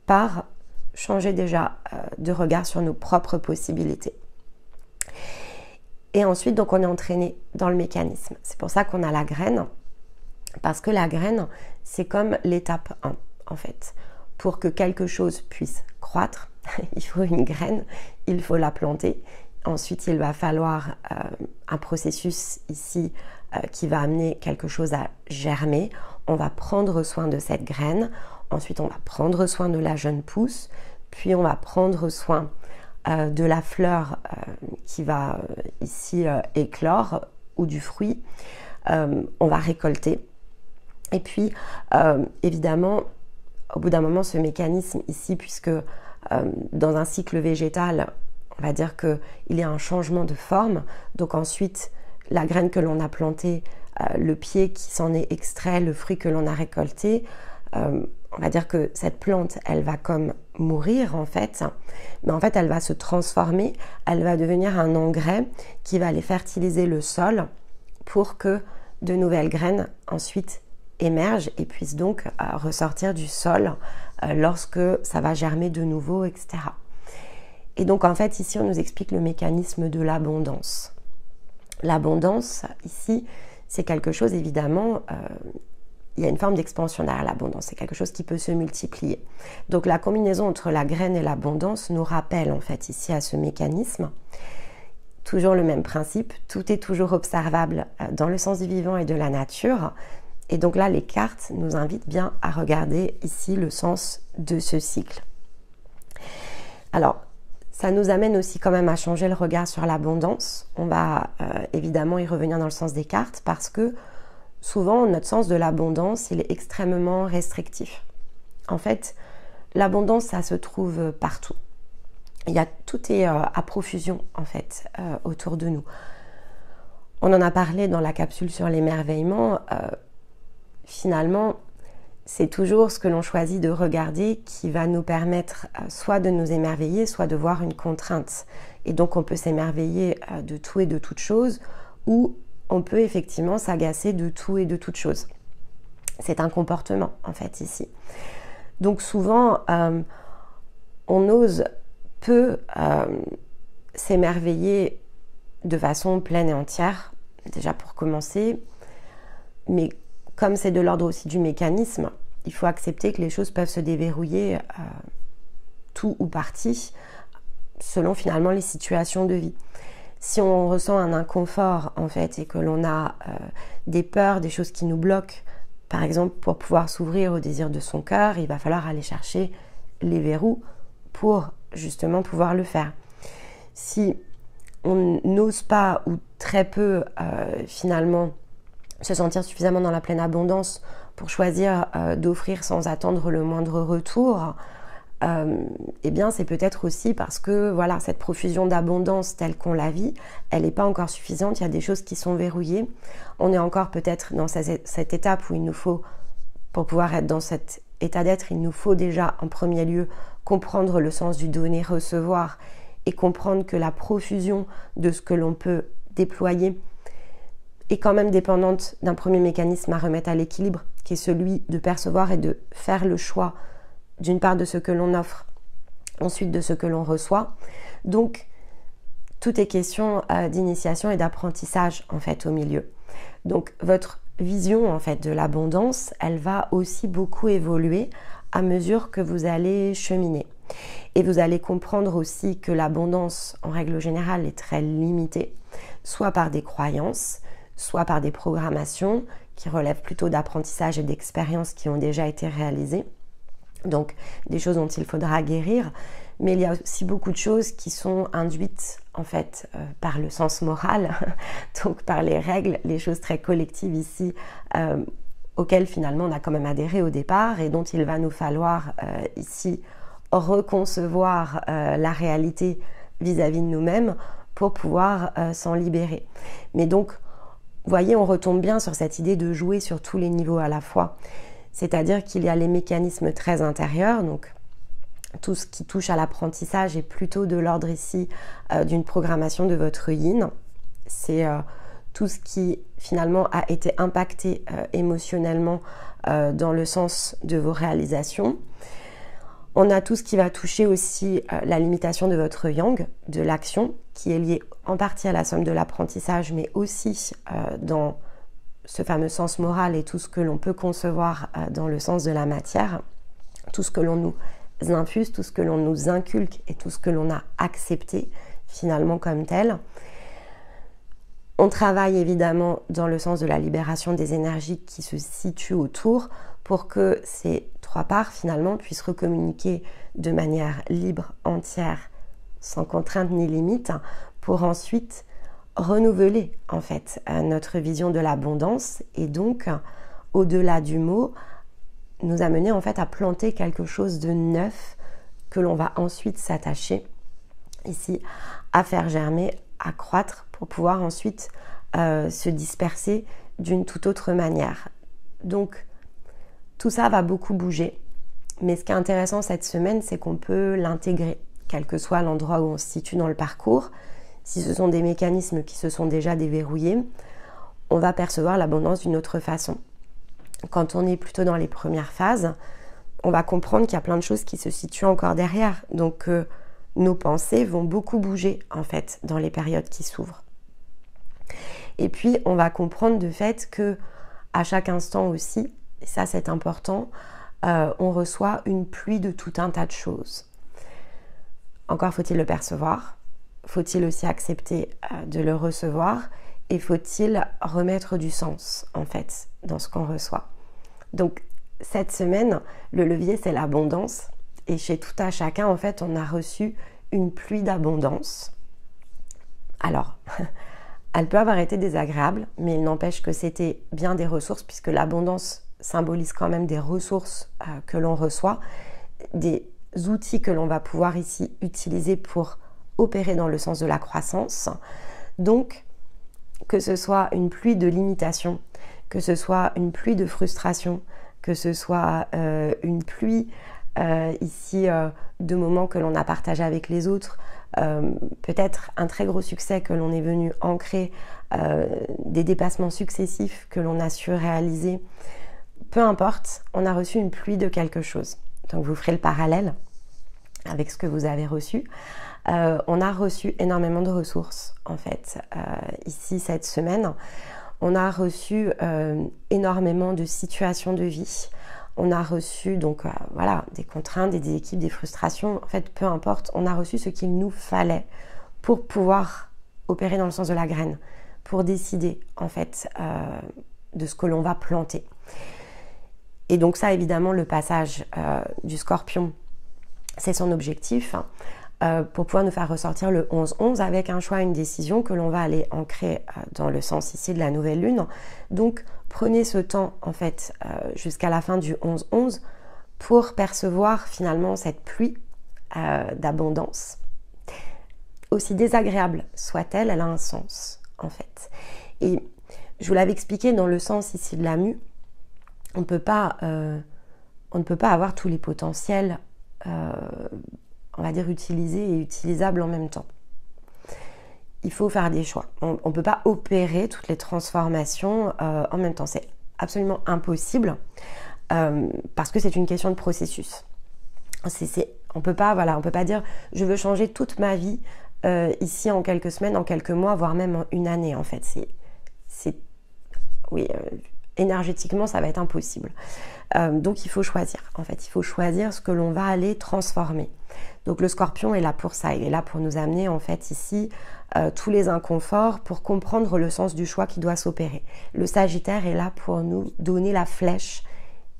par changer déjà de regard sur nos propres possibilités. Et ensuite, donc, on est entraîné dans le mécanisme. C'est pour ça qu'on a la graine, parce que la graine, c'est comme l'étape 1, en fait. Pour que quelque chose puisse croître, il faut une graine, il faut la planter. Ensuite, il va falloir un processus ici qui va amener quelque chose à germer. On va prendre soin de cette graine. Ensuite, on va prendre soin de la jeune pousse. Puis, on va prendre soin de la fleur qui va ici éclore ou du fruit. On va récolter. Et puis, évidemment, au bout d'un moment, ce mécanisme ici, puisque dans un cycle végétal, on va dire qu'il y a un changement de forme. Donc ensuite, la graine que l'on a plantée, le pied qui s'en est extrait, le fruit que l'on a récolté, on va dire que cette plante, elle va comme mourir en fait, mais en fait elle va se transformer, elle va devenir un engrais qui va aller fertiliser le sol pour que de nouvelles graines ensuite émergent et puissent donc ressortir du sol lorsque ça va germer de nouveau, etc. Et donc en fait ici on nous explique le mécanisme de l'abondance. L'abondance ici c'est quelque chose évidemment, il y a une forme d'expansion derrière l'abondance, c'est quelque chose qui peut se multiplier. Donc la combinaison entre la graine et l'abondance nous rappelle en fait ici à ce mécanisme. Toujours le même principe, tout est toujours observable dans le sens du vivant et de la nature. Et donc là, les cartes nous invitent bien à regarder ici le sens de ce cycle. Alors, ça nous amène aussi quand même à changer le regard sur l'abondance. On va évidemment y revenir dans le sens des cartes parce que souvent, notre sens de l'abondance, il est extrêmement restrictif. En fait, l'abondance, ça se trouve partout. Tout est à profusion, en fait, autour de nous. On en a parlé dans la capsule sur l'émerveillement. Finalement, c'est toujours ce que l'on choisit de regarder qui va nous permettre soit de nous émerveiller, soit de voir une contrainte. Et donc, on peut s'émerveiller de tout et de toute chose, ou on peut effectivement s'agacer de tout et de toute chose. C'est un comportement, en fait, ici. Donc, souvent, on ose peu s'émerveiller de façon pleine et entière, déjà pour commencer, mais comme c'est de l'ordre aussi du mécanisme, il faut accepter que les choses peuvent se déverrouiller tout ou partie selon finalement les situations de vie. Si on ressent un inconfort en fait et que l'on a des peurs, des choses qui nous bloquent, par exemple pour pouvoir s'ouvrir au désir de son cœur, il va falloir aller chercher les verrous pour justement pouvoir le faire. Si on n'ose pas ou très peu finalement se sentir suffisamment dans la pleine abondance pour choisir d'offrir sans attendre le moindre retour, eh bien c'est peut-être aussi parce que voilà, cette profusion d'abondance telle qu'on la vit, elle n'est pas encore suffisante, il y a des choses qui sont verrouillées. On est encore peut-être dans cette étape où il nous faut, pour pouvoir être dans cet état d'être, il nous faut déjà en premier lieu comprendre le sens du donner-recevoir et comprendre que la profusion de ce que l'on peut déployer est quand même dépendante d'un premier mécanisme à remettre à l'équilibre, qui est celui de percevoir et de faire le choix d'une part de ce que l'on offre, ensuite de ce que l'on reçoit. Donc, tout est question d'initiation et d'apprentissage en fait au milieu. Donc, votre vision en fait de l'abondance, elle va aussi beaucoup évoluer à mesure que vous allez cheminer. Et vous allez comprendre aussi que l'abondance, en règle générale, est très limitée, soit par des croyances, soit par des programmations qui relèvent plutôt d'apprentissage et d'expériences qui ont déjà été réalisées. Donc des choses dont il faudra guérir, mais il y a aussi beaucoup de choses qui sont induites en fait par le sens moral, donc par les règles, les choses très collectives ici auxquelles finalement on a quand même adhéré au départ et dont il va nous falloir ici reconcevoir la réalité vis-à-vis de nous-mêmes pour pouvoir s'en libérer. Mais donc, vous voyez, on retombe bien sur cette idée de jouer sur tous les niveaux à la fois. C'est-à-dire qu'il y a les mécanismes très intérieurs, donc tout ce qui touche à l'apprentissage est plutôt de l'ordre ici d'une programmation de votre yin. C'est tout ce qui finalement a été impacté émotionnellement dans le sens de vos réalisations. On a tout ce qui va toucher aussi la limitation de votre yang, de l'action, qui est liée en partie à la somme de l'apprentissage, mais aussi dans ce fameux sens moral et tout ce que l'on peut concevoir dans le sens de la matière, tout ce que l'on nous infuse, tout ce que l'on nous inculque et tout ce que l'on a accepté finalement comme tel. On travaille évidemment dans le sens de la libération des énergies qui se situent autour pour que ces trois parts finalement puissent recommuniquer de manière libre, entière, sans contrainte ni limite, pour ensuite renouveler en fait notre vision de l'abondance et donc au-delà du mot nous amener en fait à planter quelque chose de neuf que l'on va ensuite s'attacher ici à faire germer, à croître pour pouvoir ensuite se disperser d'une toute autre manière. Donc tout ça va beaucoup bouger, mais ce qui est intéressant cette semaine, c'est qu'on peut l'intégrer, quel que soit l'endroit où on se situe dans le parcours. Si ce sont des mécanismes qui se sont déjà déverrouillés, on va percevoir l'abondance d'une autre façon. Quand on est plutôt dans les premières phases, on va comprendre qu'il y a plein de choses qui se situent encore derrière. Donc nos pensées vont beaucoup bouger en fait dans les périodes qui s'ouvrent. Et puis on va comprendre de fait que à chaque instant aussi, et ça c'est important, on reçoit une pluie de tout un tas de choses. Encore faut-il le percevoir, faut-il aussi accepter de le recevoir et faut-il remettre du sens en fait dans ce qu'on reçoit. Donc cette semaine, le levier c'est l'abondance et chez tout un chacun en fait on a reçu une pluie d'abondance. Alors, elle peut avoir été désagréable, mais il n'empêche que c'était bien des ressources puisque l'abondance symbolise quand même des ressources que l'on reçoit, des outils que l'on va pouvoir ici utiliser pour opérer dans le sens de la croissance. Donc, que ce soit une pluie de limitation, que ce soit une pluie de frustration, que ce soit une pluie ici de moments que l'on a partagés avec les autres, peut-être un très gros succès que l'on est venu ancrer, des dépassements successifs que l'on a su réaliser, peu importe, on a reçu une pluie de quelque chose. Donc vous ferez le parallèle avec ce que vous avez reçu. On a reçu énormément de ressources en fait ici cette semaine. On a reçu énormément de situations de vie. On a reçu donc voilà, des contraintes, des équipes, des frustrations. En fait, peu importe, on a reçu ce qu'il nous fallait pour pouvoir opérer dans le sens de la graine pour décider en fait de ce que l'on va planter. Et donc ça, évidemment, le passage du Scorpion, c'est son objectif pour pouvoir nous faire ressortir le 11-11 avec un choix, une décision que l'on va aller ancrer dans le sens ici de la nouvelle lune. Donc prenez ce temps en fait jusqu'à la fin du 11-11 pour percevoir finalement cette pluie d'abondance. Aussi désagréable soit-elle, elle a un sens en fait. Et je vous l'avais expliqué dans le sens ici de la mue, on ne peut pas avoir tous les potentiels on va dire utilisés et utilisables en même temps. Il faut faire des choix. On ne peut pas opérer toutes les transformations en même temps. C'est absolument impossible parce que c'est une question de processus. On peut pas dire je veux changer toute ma vie ici en quelques semaines, en quelques mois, voire même en une année en fait. Énergétiquement, ça va être impossible. Donc, il faut choisir. En fait, il faut choisir ce que l'on va aller transformer. Donc, le Scorpion est là pour ça. Il est là pour nous amener, en fait, ici, tous les inconforts pour comprendre le sens du choix qui doit s'opérer. Le Sagittaire est là pour nous donner la flèche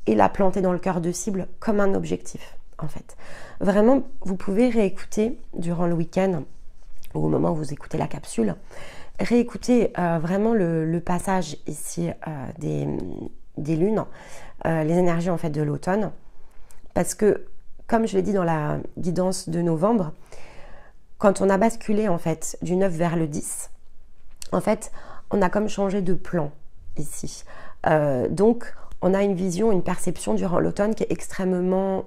et la planter dans le cœur de cible comme un objectif, en fait. Vraiment, vous pouvez réécouter durant le week-end ou au moment où vous écoutez la capsule, réécoutez vraiment le passage ici des lunes, les énergies en fait de l'automne, parce que comme je l'ai dit dans la guidance de novembre, quand on a basculé en fait du 9 vers le 10, en fait on a comme changé de plan ici. Donc on a une vision, une perception durant l'automne qui est extrêmement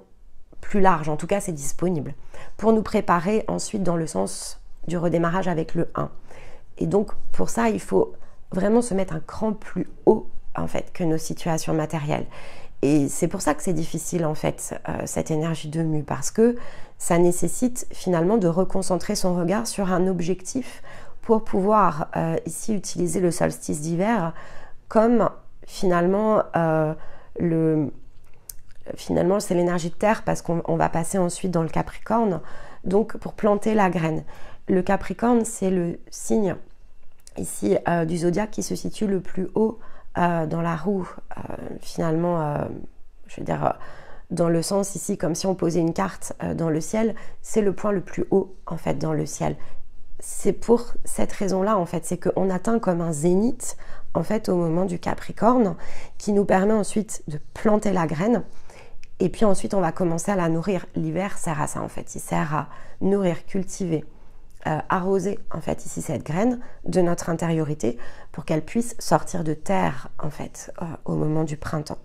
plus large, en tout cas c'est disponible, pour nous préparer ensuite dans le sens du redémarrage avec le 1. Et donc, pour ça, il faut vraiment se mettre un cran plus haut, en fait, que nos situations matérielles. Et c'est pour ça que c'est difficile, en fait, cette énergie de mue, parce que ça nécessite finalement de reconcentrer son regard sur un objectif pour pouvoir, ici, utiliser le solstice d'hiver comme, finalement, c'est l'énergie de terre, parce qu'on va passer ensuite dans le Capricorne, donc pour planter la graine. Le Capricorne, c'est le signe ici du zodiaque qui se situe le plus haut dans la roue, finalement, je veux dire, dans le sens ici, comme si on posait une carte dans le ciel, c'est le point le plus haut, en fait, dans le ciel. C'est pour cette raison-là, en fait, c'est qu'on atteint comme un zénith, en fait, au moment du Capricorne, qui nous permet ensuite de planter la graine. Et puis ensuite, on va commencer à la nourrir. L'hiver sert à ça, en fait. Il sert à nourrir, cultiver, arroser en fait ici cette graine de notre intériorité pour qu'elle puisse sortir de terre en fait au moment du printemps.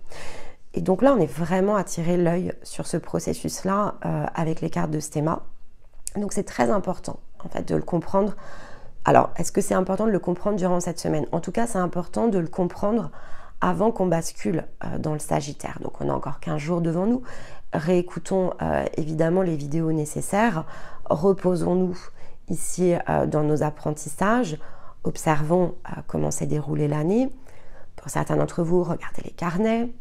Et donc là on est vraiment à tirer l'œil sur ce processus là avec les cartes de Stéma. Donc c'est très important en fait de le comprendre. Alors est-ce que c'est important de le comprendre durant cette semaine? En tout cas c'est important de le comprendre avant qu'on bascule dans le Sagittaire. Donc on a encore 15 jours devant nous. Réécoutons évidemment les vidéos nécessaires, reposons-nous ici dans nos apprentissages, observons comment s'est déroulée l'année. Pour certains d'entre vous, regardez les carnets,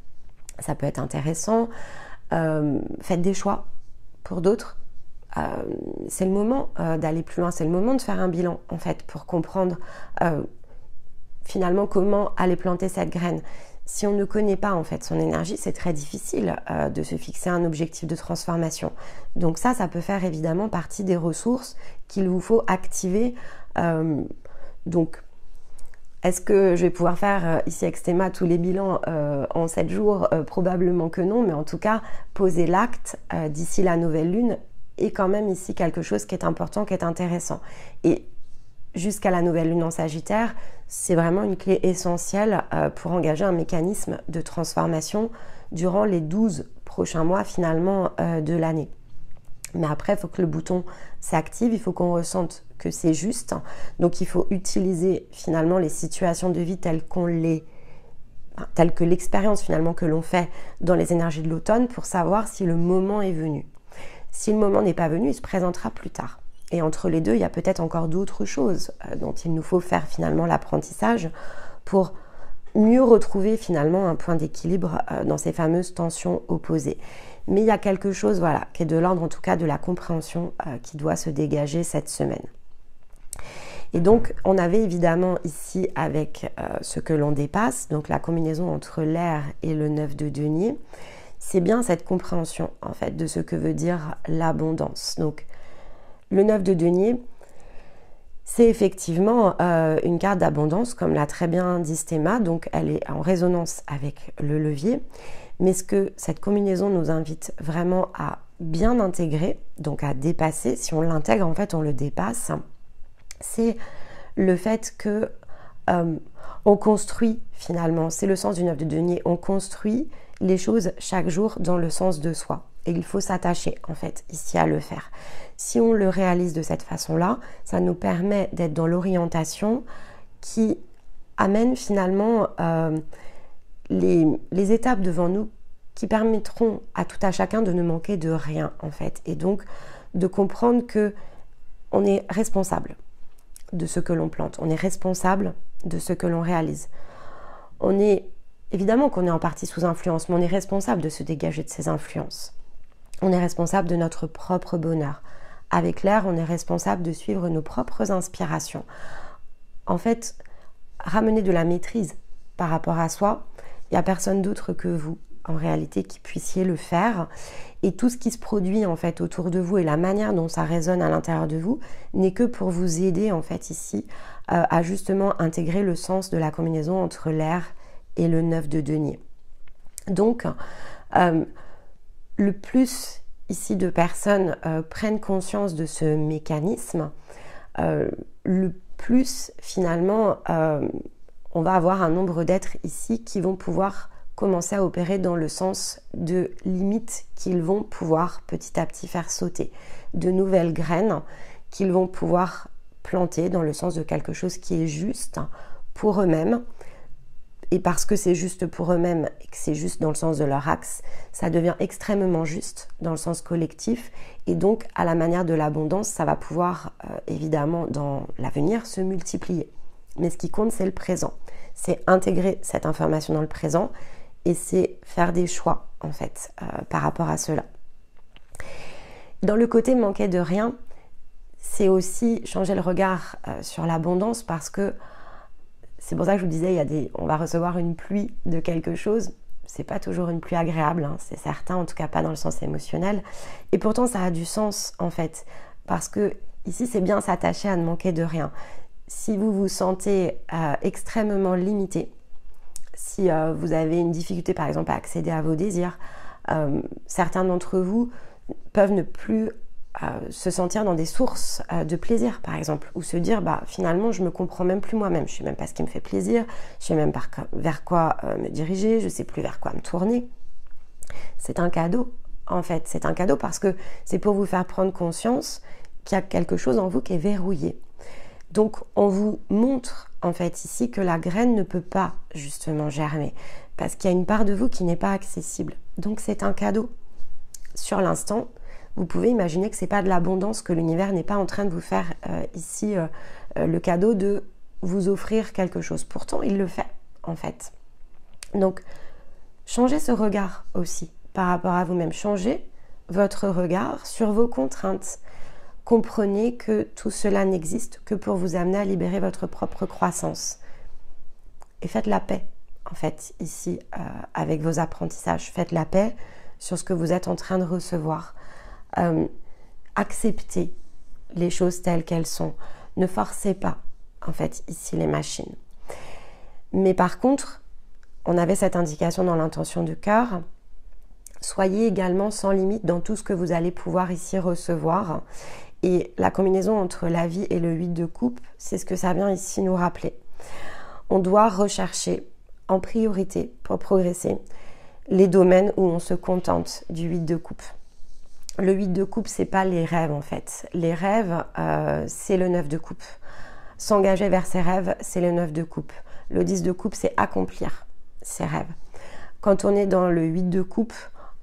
ça peut être intéressant. Faites des choix. Pour d'autres, c'est le moment d'aller plus loin, c'est le moment de faire un bilan en fait pour comprendre finalement comment aller planter cette graine. Si on ne connaît pas en fait son énergie, c'est très difficile de se fixer un objectif de transformation. Donc ça peut faire évidemment partie des ressources qu'il vous faut activer. Donc, est-ce que je vais pouvoir faire ici avec Stéma tous les bilans en 7 jours? Probablement que non, mais en tout cas, poser l'acte d'ici la nouvelle lune est quand même ici quelque chose qui est important, qui est intéressant. Et jusqu'à la nouvelle lune en Sagittaire, c'est vraiment une clé essentielle pour engager un mécanisme de transformation durant les 12 prochains mois finalement de l'année. Mais après, il faut que le bouton s'active, il faut qu'on ressente que c'est juste. Donc il faut utiliser finalement les situations de vie telles que l'expérience finalement que l'on fait dans les énergies de l'automne pour savoir si le moment est venu. Si le moment n'est pas venu, il se présentera plus tard. Et entre les deux, il y a peut-être encore d'autres choses dont il nous faut faire finalement l'apprentissage pour mieux retrouver finalement un point d'équilibre dans ces fameuses tensions opposées. Mais il y a quelque chose qui est de l'ordre en tout cas de la compréhension qui doit se dégager cette semaine. Et donc, on avait évidemment ici avec ce que l'on dépasse, donc la combinaison entre l'air et le 9 de denier, c'est bien cette compréhension en fait de ce que veut dire l'abondance. Donc, le 9 de denier, c'est effectivement une carte d'abondance, comme l'a très bien dit Stéma, donc elle est en résonance avec le levier. Mais ce que cette combinaison nous invite vraiment à bien intégrer, donc à dépasser, si on l'intègre, en fait, on le dépasse, c'est le fait que on construit finalement, c'est le sens du 9 de denier, on construit les choses chaque jour dans le sens de soi. Et il faut s'attacher en fait ici à le faire. Si on le réalise de cette façon-là, ça nous permet d'être dans l'orientation qui amène finalement les étapes devant nous qui permettront à tout à chacun de ne manquer de rien en fait. Et donc de comprendre que on est responsable de ce que l'on plante, on est responsable de ce que l'on réalise. On est, évidemment qu'on est en partie sous influence, mais on est responsable de se dégager de ces influences. On est responsable de notre propre bonheur. Avec l'air, on est responsable de suivre nos propres inspirations. En fait, ramener de la maîtrise par rapport à soi, il n'y a personne d'autre que vous, en réalité, qui puissiez le faire. Et tout ce qui se produit en fait autour de vous et la manière dont ça résonne à l'intérieur de vous n'est que pour vous aider en fait ici à justement intégrer le sens de la combinaison entre l'air et le 9 de denier. Donc, le plus ici de personnes prennent conscience de ce mécanisme, le plus finalement on va avoir un nombre d'êtres ici qui vont pouvoir commencer à opérer dans le sens de limites qu'ils vont pouvoir petit à petit faire sauter, de nouvelles graines qu'ils vont pouvoir planter dans le sens de quelque chose qui est juste pour eux-mêmes. Et parce que c'est juste pour eux-mêmes et que c'est juste dans le sens de leur axe, ça devient extrêmement juste dans le sens collectif. Et donc, à la manière de l'abondance, ça va pouvoir, évidemment, dans l'avenir, se multiplier. Mais ce qui compte, c'est le présent. C'est intégrer cette information dans le présent et c'est faire des choix, en fait, par rapport à cela. Dans le côté manquer de rien, c'est aussi changer le regard sur l'abondance parce que c'est pour ça que je vous disais, on va recevoir une pluie de quelque chose. C'est pas toujours une pluie agréable, hein, c'est certain, en tout cas pas dans le sens émotionnel. Et pourtant, ça a du sens, en fait. Parce que ici, c'est bien s'attacher à ne manquer de rien. Si vous vous sentez extrêmement limité, si vous avez une difficulté, par exemple, à accéder à vos désirs, certains d'entre vous peuvent ne plus se sentir dans des sources de plaisir par exemple, ou se dire finalement je me comprends même plus moi-même, je sais même pas ce qui me fait plaisir, je sais même pas vers quoi me diriger, je sais plus vers quoi me tourner. C'est un cadeau en fait, c'est un cadeau parce que c'est pour vous faire prendre conscience qu'il y a quelque chose en vous qui est verrouillé. Donc on vous montre en fait ici que la graine ne peut pas justement germer parce qu'il y a une part de vous qui n'est pas accessible. Donc c'est un cadeau. Sur l'instant, vous pouvez imaginer que ce n'est pas de l'abondance, que l'univers n'est pas en train de vous faire ici le cadeau de vous offrir quelque chose. Pourtant, il le fait, en fait. Donc, changez ce regard aussi par rapport à vous-même. Changez votre regard sur vos contraintes. Comprenez que tout cela n'existe que pour vous amener à libérer votre propre croissance. Et faites la paix, en fait, ici, avec vos apprentissages. Faites la paix sur ce que vous êtes en train de recevoir. Acceptez les choses telles qu'elles sont. Ne forcez pas, en fait, ici les machines. Mais par contre, on avait cette indication dans l'intention du cœur. Soyez également sans limite dans tout ce que vous allez pouvoir ici recevoir. Et la combinaison entre la vie et le 8 de coupe, c'est ce que ça vient ici nous rappeler. On doit rechercher en priorité pour progresser les domaines où on se contente du 8 de coupe. Le 8 de coupe, c'est pas les rêves en fait. Les rêves, c'est le 9 de coupe. S'engager vers ses rêves, c'est le 9 de coupe. Le 10 de coupe, c'est accomplir ses rêves. Quand on est dans le 8 de coupe,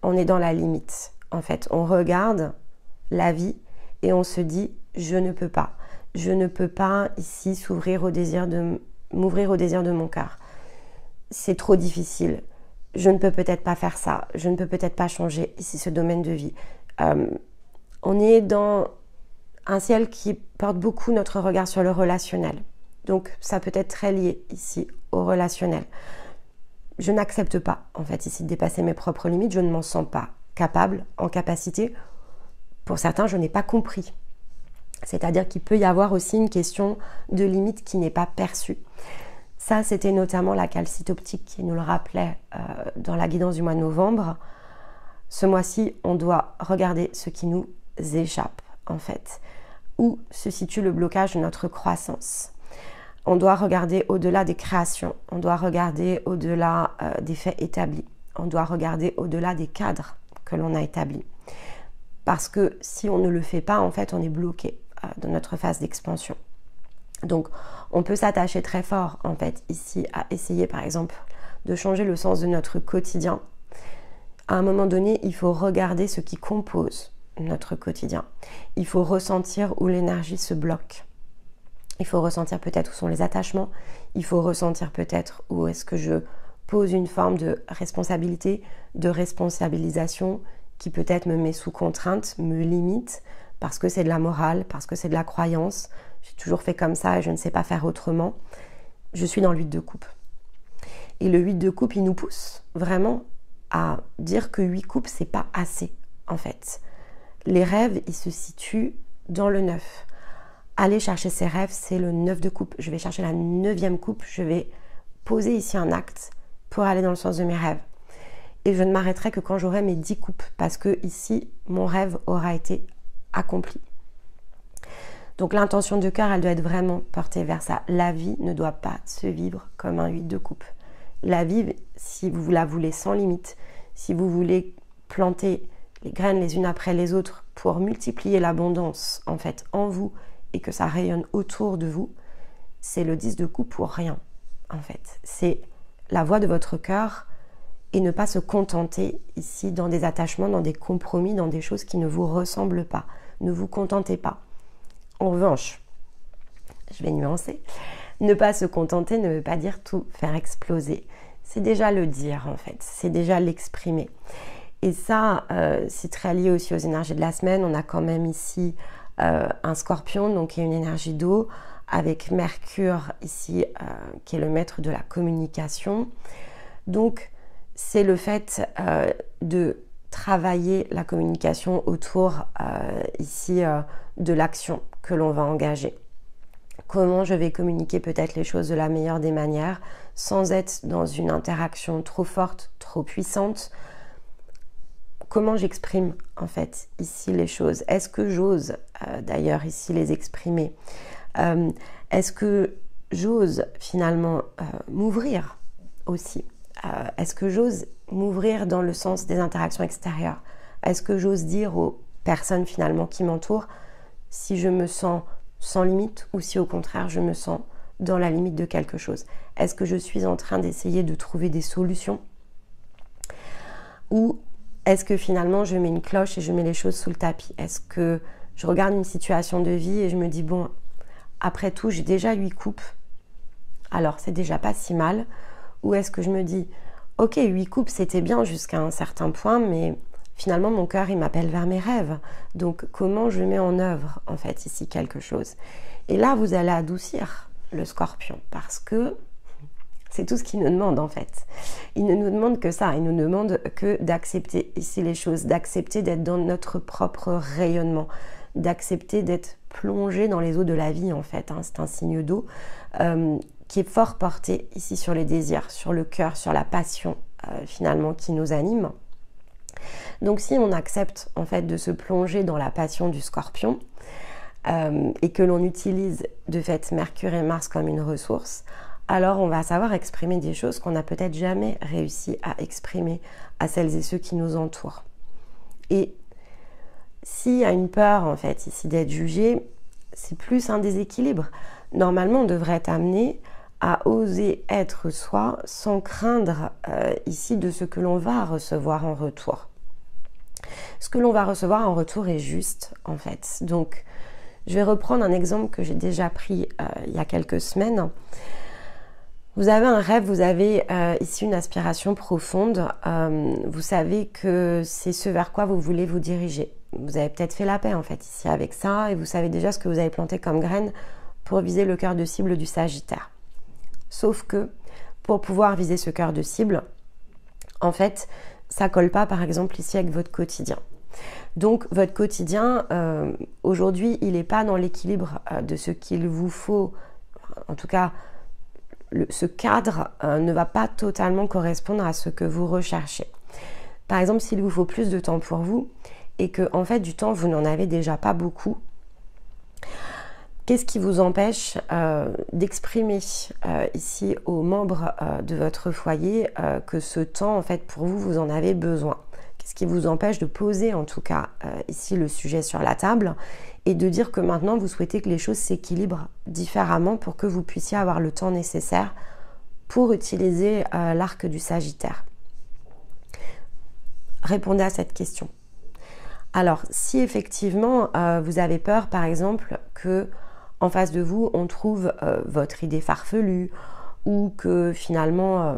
on est dans la limite. En fait, on regarde la vie et on se dit « je ne peux pas ». Je ne peux pas ici m'ouvrir au désir de mon cœur. C'est trop difficile. Je ne peux peut-être pas faire ça. Je ne peux peut-être pas changer ici ce domaine de vie. On est dans un ciel qui porte beaucoup notre regard sur le relationnel. Donc ça peut être très lié ici au relationnel. Je n'accepte pas en fait ici de dépasser mes propres limites, je ne m'en sens pas capable, en capacité. Pour certains, je n'ai pas compris. C'est-à-dire qu'il peut y avoir aussi une question de limite qui n'est pas perçue. Ça, c'était notamment la calcite optique qui nous le rappelait dans la guidance du mois de novembre. Ce mois-ci, on doit regarder ce qui nous échappe, en fait. Où se situe le blocage de notre croissance. On doit regarder au-delà des créations. On doit regarder au-delà des faits établis. On doit regarder au-delà des cadres que l'on a établis. Parce que si on ne le fait pas, en fait, on est bloqué dans notre phase d'expansion. Donc, on peut s'attacher très fort, en fait, ici, à essayer, par exemple, de changer le sens de notre quotidien. À un moment donné, il faut regarder ce qui compose notre quotidien. Il faut ressentir où l'énergie se bloque. Il faut ressentir peut-être où sont les attachements. Il faut ressentir peut-être où est-ce que je pose une forme de responsabilité, de responsabilisation qui peut-être me met sous contrainte, me limite, parce que c'est de la morale, parce que c'est de la croyance. J'ai toujours fait comme ça et je ne sais pas faire autrement. Je suis dans le 8 de coupe. Et le 8 de coupe, il nous pousse vraiment à dire que 8 coupes, c'est pas assez, en fait. Les rêves, ils se situent dans le 9. Aller chercher ses rêves, c'est le 9 de coupe. Je vais chercher la 9e coupe. Je vais poser ici un acte pour aller dans le sens de mes rêves. Et je ne m'arrêterai que quand j'aurai mes 10 coupes, parce que ici, mon rêve aura été accompli. Donc l'intention de cœur, elle doit être vraiment portée vers ça. La vie ne doit pas se vivre comme un 8 de coupe. La vie, si vous la voulez sans limite, si vous voulez planter les graines les unes après les autres pour multiplier l'abondance en fait en vous et que ça rayonne autour de vous, c'est le 10 de coupe pour rien en fait. C'est la voix de votre cœur et ne pas se contenter ici dans des attachements, dans des compromis, dans des choses qui ne vous ressemblent pas. Ne vous contentez pas. En revanche, je vais nuancer, ne pas se contenter ne veut pas dire tout faire exploser. C'est déjà le dire en fait, c'est déjà l'exprimer. Et ça, c'est très lié aussi aux énergies de la semaine. On a quand même ici un scorpion, donc qui est une énergie d'eau, avec Mercure ici, qui est le maître de la communication. Donc, c'est le fait de travailler la communication autour ici de l'action que l'on va engager. Comment je vais communiquer peut-être les choses de la meilleure des manières sans être dans une interaction trop forte, trop puissante. Comment j'exprime en fait ici les choses? Est-ce que j'ose d'ailleurs ici les exprimer? Est-ce que j'ose finalement m'ouvrir aussi? Est-ce que j'ose m'ouvrir dans le sens des interactions extérieures? Est-ce que j'ose dire aux personnes finalement qui m'entourent si je me sens sans limite ou si au contraire je me sens dans la limite de quelque chose? Est-ce que je suis en train d'essayer de trouver des solutions? Ou est-ce que finalement je mets une cloche et je mets les choses sous le tapis? Est-ce que je regarde une situation de vie et je me dis bon, après tout j'ai déjà 8 coupes, alors c'est déjà pas si mal? Ou est-ce que je me dis ok, 8 coupes c'était bien jusqu'à un certain point, mais finalement mon cœur il m'appelle vers mes rêves, donc comment je mets en œuvre en fait ici quelque chose? Et là vous allez adoucir le scorpion, parce que c'est tout ce qu'il nous demande en fait. Il ne nous demande que ça, il nous demande que d'accepter ici les choses, d'accepter d'être dans notre propre rayonnement, d'accepter d'être plongé dans les eaux de la vie en fait, hein. C'est un signe d'eau qui est fort porté ici sur les désirs, sur le cœur, sur la passion finalement qui nous anime. Donc si on accepte en fait de se plonger dans la passion du scorpion et que l'on utilise de fait Mercure et Mars comme une ressource, alors on va savoir exprimer des choses qu'on n'a peut-être jamais réussi à exprimer à celles et ceux qui nous entourent. Et s'il y a une peur en fait ici d'être jugé, c'est plus un déséquilibre. Normalement on devrait être amené à oser être soi sans craindre ici de ce que l'on va recevoir en retour. Ce que l'on va recevoir en retour est juste en fait. Donc je vais reprendre un exemple que j'ai déjà pris il y a quelques semaines. Vous avez un rêve, vous avez ici une aspiration profonde, vous savez que c'est ce vers quoi vous voulez vous diriger. Vous avez peut-être fait la paix en fait ici avec ça et vous savez déjà ce que vous avez planté comme graine pour viser le cœur de cible du Sagittaire. Sauf que pour pouvoir viser ce cœur de cible, en fait, ça colle pas par exemple ici avec votre quotidien. Donc votre quotidien, aujourd'hui, il n'est pas dans l'équilibre de ce qu'il vous faut, en tout cas, ce cadre ne va pas totalement correspondre à ce que vous recherchez. Par exemple, s'il vous faut plus de temps pour vous et que en fait du temps vous n'en avez déjà pas beaucoup, qu'est-ce qui vous empêche d'exprimer ici aux membres de votre foyer que ce temps en fait pour vous, vous en avez besoin? Qu'est-ce qui vous empêche de poser en tout cas ici le sujet sur la table et de dire que maintenant vous souhaitez que les choses s'équilibrent différemment pour que vous puissiez avoir le temps nécessaire pour utiliser l'arc du Sagittaire? Répondez à cette question. Alors, si effectivement vous avez peur, par exemple, que en face de vous, on trouve votre idée farfelue ou que finalement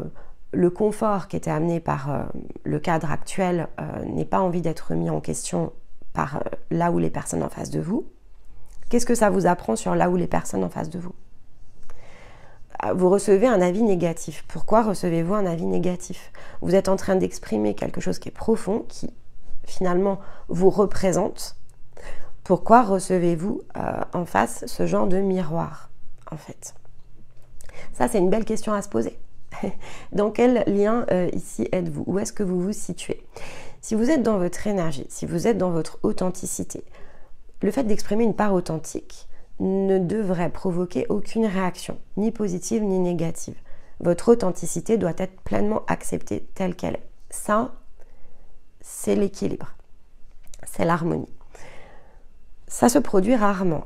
le confort qui était amené par le cadre actuel n'ait pas envie d'être mis en question par là où les personnes en face de vous, qu'est-ce que ça vous apprend sur là où les personnes en face de vous? Vous recevez un avis négatif. Pourquoi recevez-vous un avis négatif? Vous êtes en train d'exprimer quelque chose qui est profond, qui finalement vous représente. Pourquoi recevez-vous en face ce genre de miroir, en fait? Ça, c'est une belle question à se poser. Dans quel lien ici êtes-vous? Où est-ce que vous vous situez? Si vous êtes dans votre énergie, si vous êtes dans votre authenticité, le fait d'exprimer une part authentique ne devrait provoquer aucune réaction, ni positive ni négative. Votre authenticité doit être pleinement acceptée telle qu'elle est. Ça, c'est l'équilibre, c'est l'harmonie. Ça se produit rarement.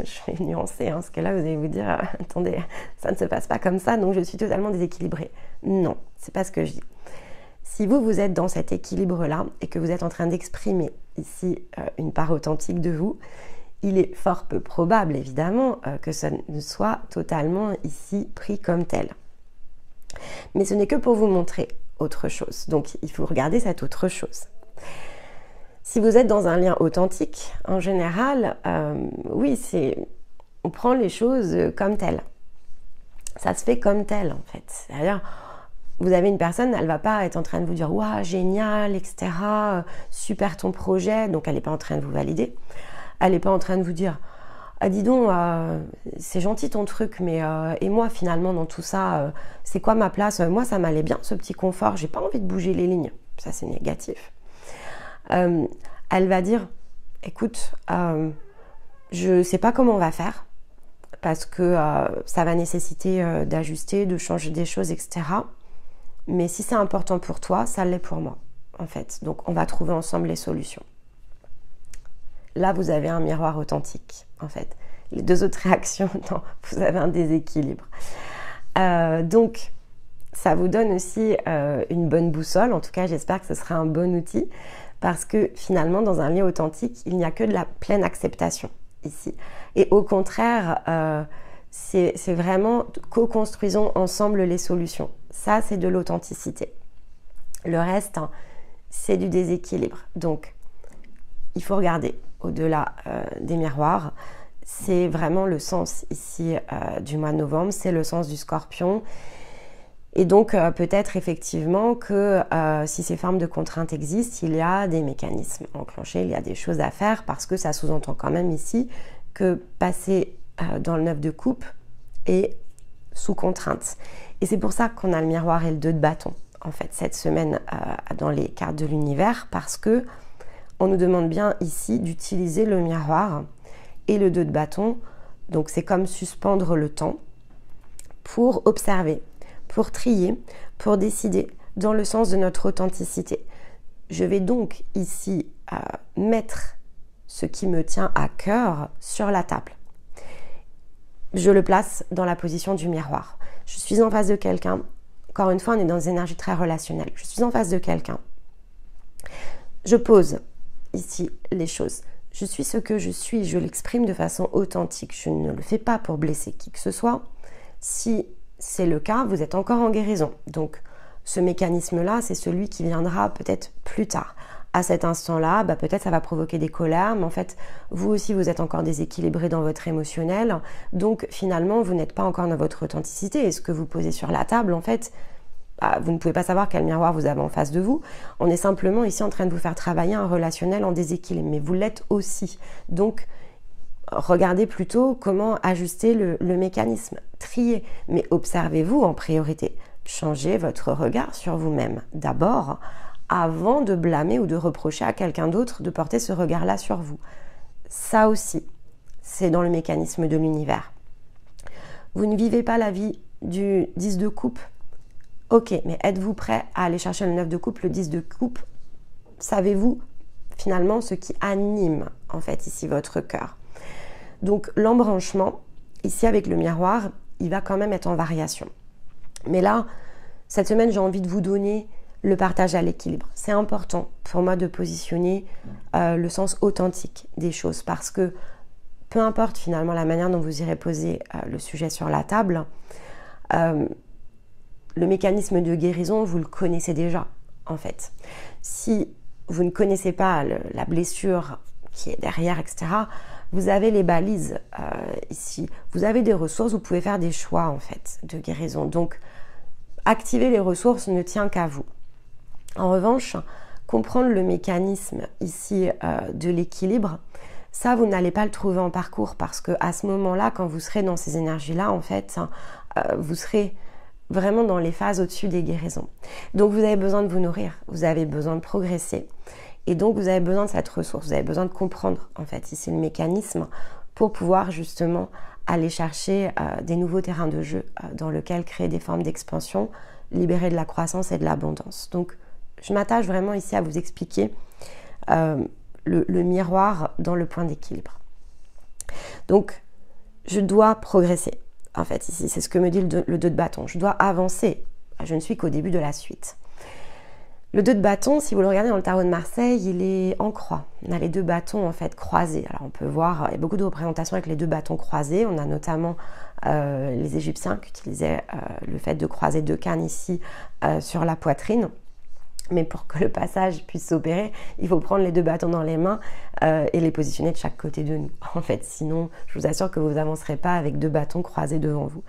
Je vais nuancer, parce que là, vous allez vous dire, attendez, ça ne se passe pas comme ça, donc je suis totalement déséquilibrée. Non, c'est pas ce que je dis. Si vous êtes dans cet équilibre-là et que vous êtes en train d'exprimer ici une part authentique de vous, il est fort peu probable, évidemment, que ça ne soit totalement ici pris comme tel. Mais ce n'est que pour vous montrer autre chose. Donc, il faut regarder cette autre chose. Si vous êtes dans un lien authentique, en général, oui, on prend les choses comme telles. Ça se fait comme tel, en fait. C'est-à-dire, vous avez une personne, elle ne va pas être en train de vous dire « Waouh, génial, etc. Super ton projet », donc elle n'est pas en train de vous valider. Elle n'est pas en train de vous dire « Ah, dis donc, c'est gentil ton truc, mais et moi, finalement, dans tout ça, c'est quoi ma place? Moi, ça m'allait bien, ce petit confort, j'ai pas envie de bouger les lignes. » Ça, c'est négatif. Elle va dire « Écoute, je ne sais pas comment on va faire, parce que ça va nécessiter d'ajuster, de changer des choses, etc. Mais si c'est important pour toi, ça l'est pour moi, en fait. Donc, on va trouver ensemble les solutions. » Là, vous avez un miroir authentique, en fait. Les deux autres réactions, non, vous avez un déséquilibre. Donc, ça vous donne aussi une bonne boussole. En tout cas, j'espère que ce sera un bon outil parce que finalement, dans un lien authentique, il n'y a que de la pleine acceptation ici. Et au contraire, c'est vraiment co-construisons ensemble les solutions. Ça, c'est de l'authenticité. Le reste, hein, c'est du déséquilibre. Donc, il faut regarder au-delà des miroirs. C'est vraiment le sens ici du mois de novembre, c'est le sens du Scorpion. Et donc, peut-être effectivement que si ces formes de contraintes existent, il y a des mécanismes enclenchés, il y a des choses à faire parce que ça sous-entend quand même ici que passer dans le 9 de coupe est sous contrainte. Et c'est pour ça qu'on a le miroir et le 2 de bâton, en fait, cette semaine dans les cartes de l'univers, parce que on nous demande bien ici d'utiliser le miroir et le 2 de bâton. Donc, c'est comme suspendre le temps pour observer, pour trier, pour décider dans le sens de notre authenticité. Je vais donc ici mettre ce qui me tient à cœur sur la table. Je le place dans la position du miroir. Je suis en face de quelqu'un. Encore une fois, on est dans des énergies très relationnelles. Je suis en face de quelqu'un. Je pose ici les choses. Je suis ce que je suis. Je l'exprime de façon authentique. Je ne le fais pas pour blesser qui que ce soit. Si c'est le cas, vous êtes encore en guérison. Donc ce mécanisme-là, c'est celui qui viendra peut-être plus tard. À cet instant-là, peut-être ça va provoquer des colères, mais en fait, vous aussi, vous êtes encore déséquilibré dans votre émotionnel. Donc finalement, vous n'êtes pas encore dans votre authenticité. Et ce que vous posez sur la table, en fait, vous ne pouvez pas savoir quel miroir vous avez en face de vous. On est simplement ici en train de vous faire travailler un relationnel en déséquilibre, mais vous l'êtes aussi. Donc, regardez plutôt comment ajuster le mécanisme, trier, mais observez-vous en priorité. Changez votre regard sur vous-même d'abord, avant de blâmer ou de reprocher à quelqu'un d'autre de porter ce regard-là sur vous. Ça aussi, c'est dans le mécanisme de l'univers. Vous ne vivez pas la vie du 10 de coupe. Ok, mais êtes-vous prêt à aller chercher le 9 de coupe, le 10 de coupe? Savez-vous finalement ce qui anime en fait ici votre cœur? Donc l'embranchement, ici avec le miroir, il va quand même être en variation. Mais là, cette semaine, j'ai envie de vous donner le partage à l'équilibre. C'est important pour moi de positionner le sens authentique des choses parce que peu importe finalement la manière dont vous irez poser le sujet sur la table, le mécanisme de guérison, vous le connaissez déjà en fait. Si vous ne connaissez pas la blessure qui est derrière, etc., vous avez les balises ici. Vous avez des ressources, vous pouvez faire des choix en fait de guérison. Donc, activer les ressources ne tient qu'à vous. En revanche, comprendre le mécanisme ici de l'équilibre, ça, vous n'allez pas le trouver en parcours parce que à ce moment-là, quand vous serez dans ces énergies-là, en fait, vous serez vraiment dans les phases au-dessus des guérisons. Donc, vous avez besoin de vous nourrir, vous avez besoin de progresser. Et donc, vous avez besoin de cette ressource, vous avez besoin de comprendre, en fait, ici le mécanisme pour pouvoir justement aller chercher des nouveaux terrains de jeu dans lesquels créer des formes d'expansion, libérer de la croissance et de l'abondance. Donc, je m'attache vraiment ici à vous expliquer le miroir dans le point d'équilibre. Donc, je dois progresser, en fait, ici, c'est ce que me dit le 2 de bâton. Je dois avancer, je ne suis qu'au début de la suite. Le 2 de bâton, si vous le regardez dans le tarot de Marseille, il est en croix. On a les 2 bâtons en fait croisés. Alors on peut voir, il y a beaucoup de représentations avec les 2 bâtons croisés. On a notamment les Égyptiens qui utilisaient le fait de croiser 2 cannes ici sur la poitrine. Mais pour que le passage puisse s'opérer, il faut prendre les 2 bâtons dans les mains et les positionner de chaque côté de nous. En fait, sinon, je vous assure que vous n'avancerez pas avec 2 bâtons croisés devant vous.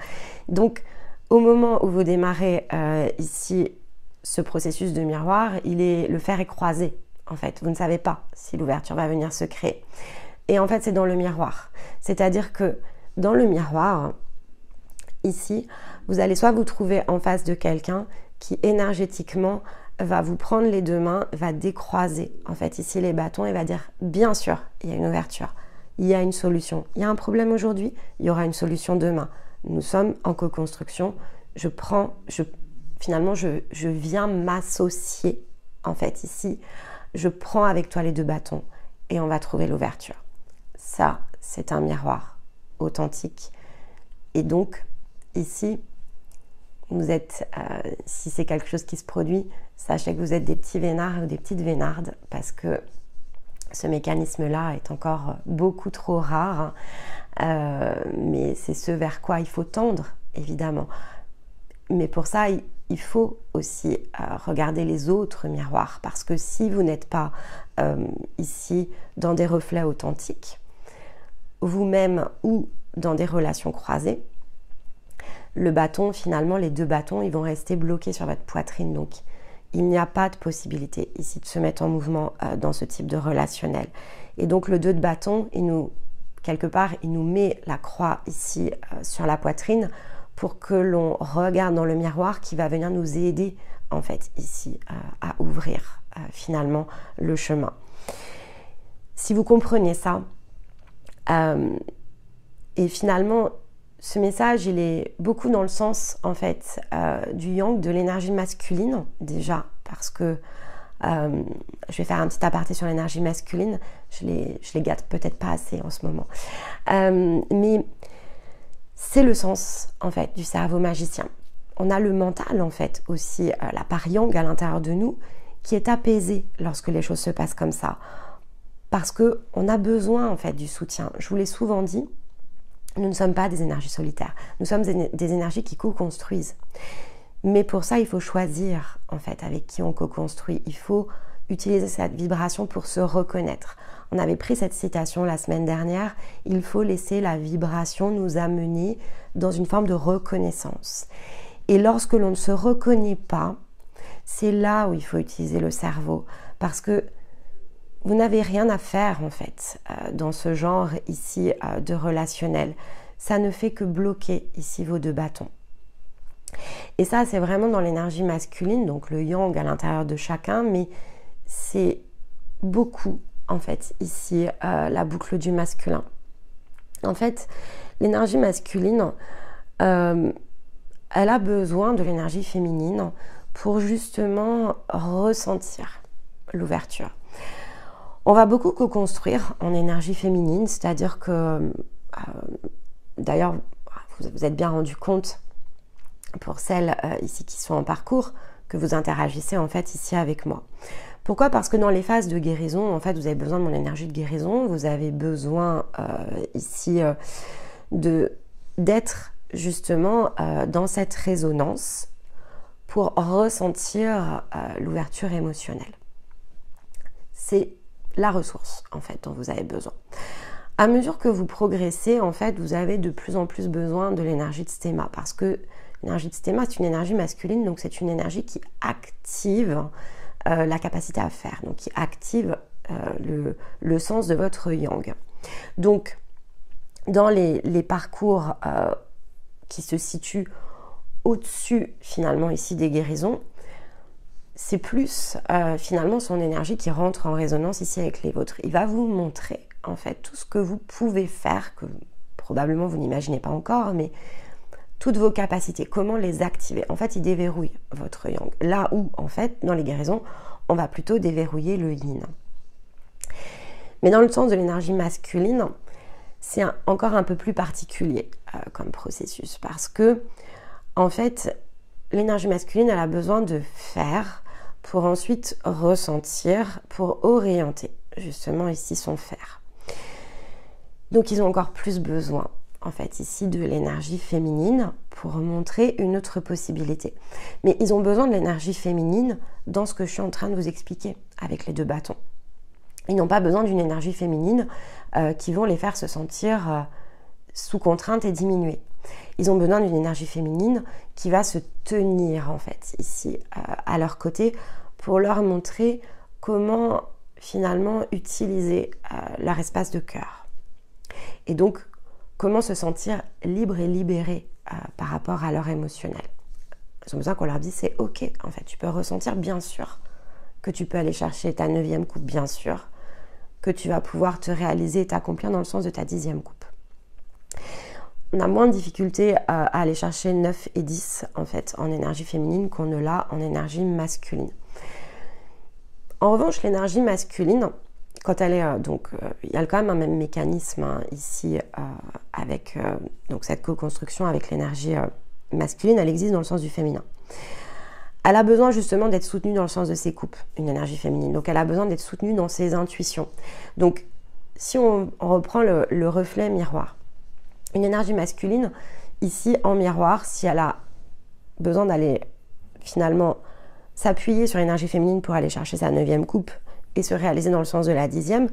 Donc, au moment où vous démarrez ici, ce processus de miroir, le fer est croisé, en fait. Vous ne savez pas si l'ouverture va venir se créer. Et en fait, c'est dans le miroir. C'est-à-dire que dans le miroir, ici, vous allez soit vous trouver en face de quelqu'un qui énergétiquement va vous prendre les 2 mains, va décroiser, en fait, ici les bâtons et va dire, bien sûr, il y a une ouverture, il y a une solution. Il y a un problème aujourd'hui, il y aura une solution demain. Nous sommes en co-construction, finalement, je viens m'associer, en fait, ici. Je prends avec toi les 2 bâtons et on va trouver l'ouverture. Ça, c'est un miroir authentique. Et donc, ici, vous êtes, si c'est quelque chose qui se produit, sachez que vous êtes des petits vénards ou des petites vénardes parce que ce mécanisme-là est encore beaucoup trop rare. Mais c'est ce vers quoi il faut tendre, évidemment. Mais pour ça, il faut aussi regarder les autres miroirs parce que si vous n'êtes pas ici dans des reflets authentiques, vous-même ou dans des relations croisées, le bâton, finalement, les 2 bâtons, ils vont rester bloqués sur votre poitrine. Donc, il n'y a pas de possibilité ici de se mettre en mouvement dans ce type de relationnel. Et donc, le 2 de bâton, quelque part, il nous met la croix ici sur la poitrine pour que l'on regarde dans le miroir qui va venir nous aider en fait ici à ouvrir finalement le chemin. Si vous comprenez ça, et finalement ce message il est beaucoup dans le sens en fait du yang, de l'énergie masculine déjà parce que je vais faire un petit aparté sur l'énergie masculine, je les gâte peut-être pas assez en ce moment, mais c'est le sens, en fait, du cerveau magicien. On a le mental, en fait, aussi, la part yang à l'intérieur de nous, qui est apaisée lorsque les choses se passent comme ça. Parce qu'on a besoin, en fait, du soutien. Je vous l'ai souvent dit, Nous ne sommes pas des énergies solitaires. Nous sommes des énergies qui co-construisent. Mais pour ça, il faut choisir, en fait, avec qui on co-construit. Il faut utiliser cette vibration pour se reconnaître. On avait pris cette citation la semaine dernière. Il faut laisser la vibration nous amener dans une forme de reconnaissance. Et lorsque l'on ne se reconnaît pas, c'est là où il faut utiliser le cerveau. Parce que vous n'avez rien à faire, en fait, dans ce genre ici de relationnel. Ça ne fait que bloquer ici vos 2 bâtons. Et ça, c'est vraiment dans l'énergie masculine, donc le yang à l'intérieur de chacun, mais c'est beaucoup, en fait, ici, la boucle du masculin. En fait, l'énergie masculine, elle a besoin de l'énergie féminine pour justement ressentir l'ouverture. On va beaucoup co-construire en énergie féminine, c'est-à-dire que, d'ailleurs, vous êtes bien rendu compte, pour celles ici qui sont en parcours, que vous interagissez en fait ici avec moi. Pourquoi ? Parce que dans les phases de guérison, en fait, vous avez besoin de mon énergie de guérison, vous avez besoin ici d'être justement dans cette résonance pour ressentir l'ouverture émotionnelle. C'est la ressource, en fait, dont vous avez besoin. À mesure que vous progressez, en fait, vous avez de plus en plus besoin de l'énergie de stéma, parce que l'énergie de stéma, c'est une énergie masculine, donc c'est une énergie qui active la capacité à faire, donc qui active le sens de votre yang. Donc, dans les parcours qui se situent au-dessus, finalement, ici, des guérisons, c'est plus finalement son énergie qui rentre en résonance ici avec les vôtres. Il va vous montrer en fait tout ce que vous pouvez faire, que probablement vous n'imaginez pas encore, mais toutes vos capacités, comment les activer. En fait, il déverrouille votre yang. Là où, en fait, dans les guérisons, on va plutôt déverrouiller le yin. Mais dans le sens de l'énergie masculine, c'est encore un peu plus particulier comme processus, parce que, en fait, l'énergie masculine, elle a besoin de faire pour ensuite ressentir, pour orienter justement ici son faire. Donc ils ont encore plus besoin en fait ici de l'énergie féminine pour montrer une autre possibilité. Mais ils ont besoin de l'énergie féminine dans ce que je suis en train de vous expliquer avec les 2 bâtons. Ils n'ont pas besoin d'une énergie féminine qui vont les faire se sentir sous contrainte et diminuer. Ils ont besoin d'une énergie féminine qui va se tenir en fait ici à leur côté pour leur montrer comment finalement utiliser leur espace de cœur. Et donc comment se sentir libre et libéré par rapport à leur émotionnel. Ils ont besoin qu'on leur dise c'est ok, en fait tu peux ressentir bien sûr que tu peux aller chercher ta 9e coupe, bien sûr que tu vas pouvoir te réaliser et t'accomplir dans le sens de ta 10e coupe. On a moins de difficulté à aller chercher 9 et 10 en fait en énergie féminine qu'on ne l'a en énergie masculine. En revanche, l'énergie masculine, quand elle est il y a quand même un même mécanisme ici avec donc cette co-construction avec l'énergie masculine, elle existe dans le sens du féminin. Elle a besoin justement d'être soutenue dans le sens de ses coupes, une énergie féminine. Donc elle a besoin d'être soutenue dans ses intuitions. Donc si on reprend le reflet miroir, une énergie masculine, ici en miroir, si elle a besoin d'aller finalement s'appuyer sur l'énergie féminine pour aller chercher sa 9e coupe et se réaliser dans le sens de la 10e,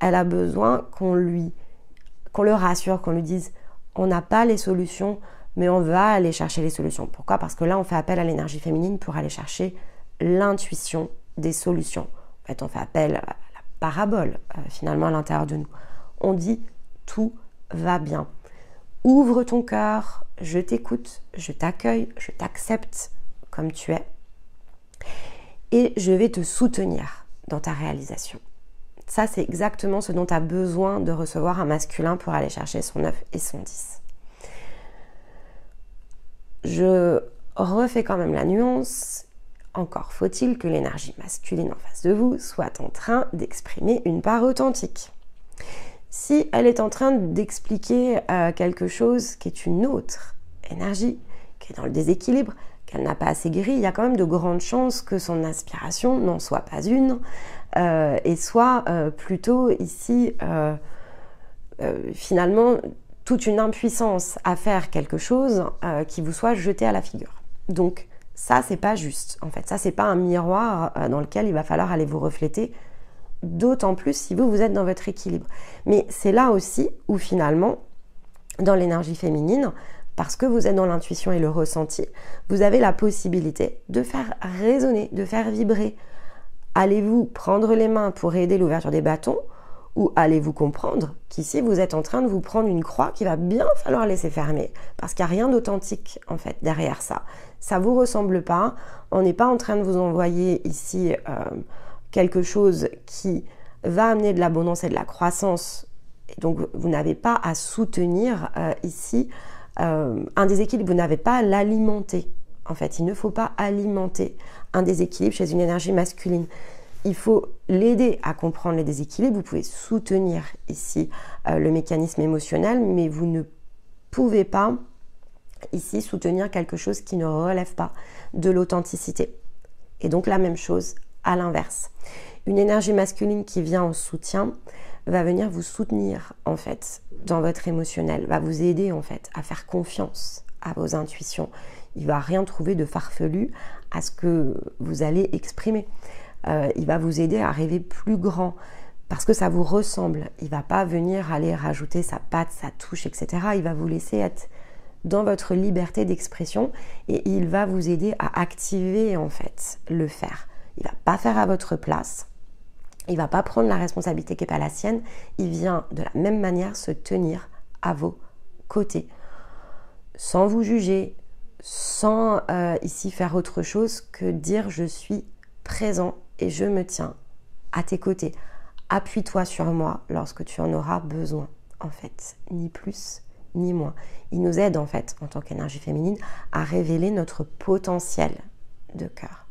elle a besoin qu'on le rassure, qu'on lui dise on n'a pas les solutions, mais on va aller chercher les solutions. Pourquoi ? Parce que là, on fait appel à l'énergie féminine pour aller chercher l'intuition des solutions. En fait, on fait appel à la parabole, finalement, à l'intérieur de nous. On dit tout va bien. Ouvre ton cœur, je t'écoute, je t'accueille, je t'accepte comme tu es. Et je vais te soutenir dans ta réalisation. Ça, c'est exactement ce dont tu as besoin de recevoir un masculin pour aller chercher son 9 et son 10. Je refais quand même la nuance. Encore faut-il que l'énergie masculine en face de vous soit en train d'exprimer une part authentique. Si elle est en train d'expliquer quelque chose qui est une autre énergie, qui est dans le déséquilibre, qu'elle n'a pas assez guéri, il y a quand même de grandes chances que son inspiration n'en soit pas une et soit plutôt ici finalement toute une impuissance à faire quelque chose qui vous soit jeté à la figure. Donc ça, c'est pas juste. En fait, ça, c'est pas un miroir dans lequel il va falloir aller vous refléter, d'autant plus si vous êtes dans votre équilibre. Mais c'est là aussi où finalement, dans l'énergie féminine, parce que vous êtes dans l'intuition et le ressenti, vous avez la possibilité de faire résonner, de faire vibrer. Allez-vous prendre les mains pour aider l'ouverture des bâtons, ou allez-vous comprendre qu'ici vous êtes en train de vous prendre une croix qu'il va bien falloir laisser fermer, parce qu'il n'y a rien d'authentique en fait derrière ça. Ça vous ressemble pas, on n'est pas en train de vous envoyer ici quelque chose qui va amener de l'abondance et de la croissance, et donc vous n'avez pas à soutenir ici un déséquilibre, vous n'avez pas à l'alimenter. En fait, il ne faut pas alimenter un déséquilibre chez une énergie masculine. Il faut l'aider à comprendre les déséquilibres. Vous pouvez soutenir ici le mécanisme émotionnel, mais vous ne pouvez pas ici soutenir quelque chose qui ne relève pas de l'authenticité. Et donc la même chose à l'inverse. Une énergie masculine qui vient en soutien va venir vous soutenir en fait dans votre émotionnel, va vous aider en fait à faire confiance à vos intuitions. Il va rien trouver de farfelu à ce que vous allez exprimer. Il va vous aider à rêver plus grand parce que ça vous ressemble. Il va pas venir aller rajouter sa patte, sa touche, etc. Il va vous laisser être dans votre liberté d'expression et il va vous aider à activer en fait le faire. Il va pas faire à votre place. Il va pas prendre la responsabilité qui n'est pas la sienne. Il vient de la même manière se tenir à vos côtés, sans vous juger, sans ici faire autre chose que dire je suis présent et je me tiens à tes côtés. Appuie-toi sur moi lorsque tu en auras besoin, en fait, ni plus ni moins. Il nous aide en fait, en tant qu'énergie féminine, à révéler notre potentiel de cœur.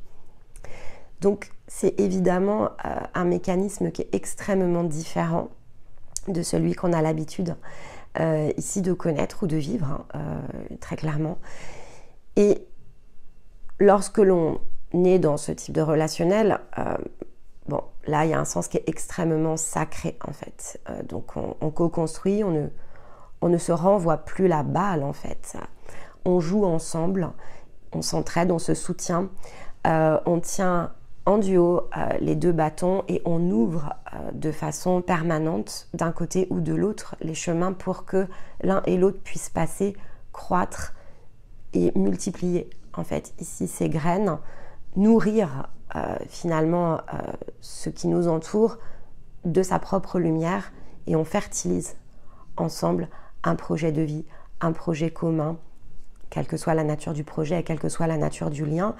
Donc c'est évidemment un mécanisme qui est extrêmement différent de celui qu'on a l'habitude ici de connaître ou de vivre, très clairement. Et lorsque l'on est dans ce type de relationnel, bon, là il y a un sens qui est extrêmement sacré en fait. Donc on co-construit, on ne se renvoie plus la balle en fait. On joue ensemble, on s'entraide, on se soutient, on tient en duo les deux bâtons et on ouvre de façon permanente d'un côté ou de l'autre les chemins pour que l'un et l'autre puissent passer, croître et multiplier en fait ici ces graines, nourrir finalement ce qui nous entoure de sa propre lumière et on fertilise ensemble un projet de vie, un projet commun, quelle que soit la nature du projet et quelle que soit la nature du lien.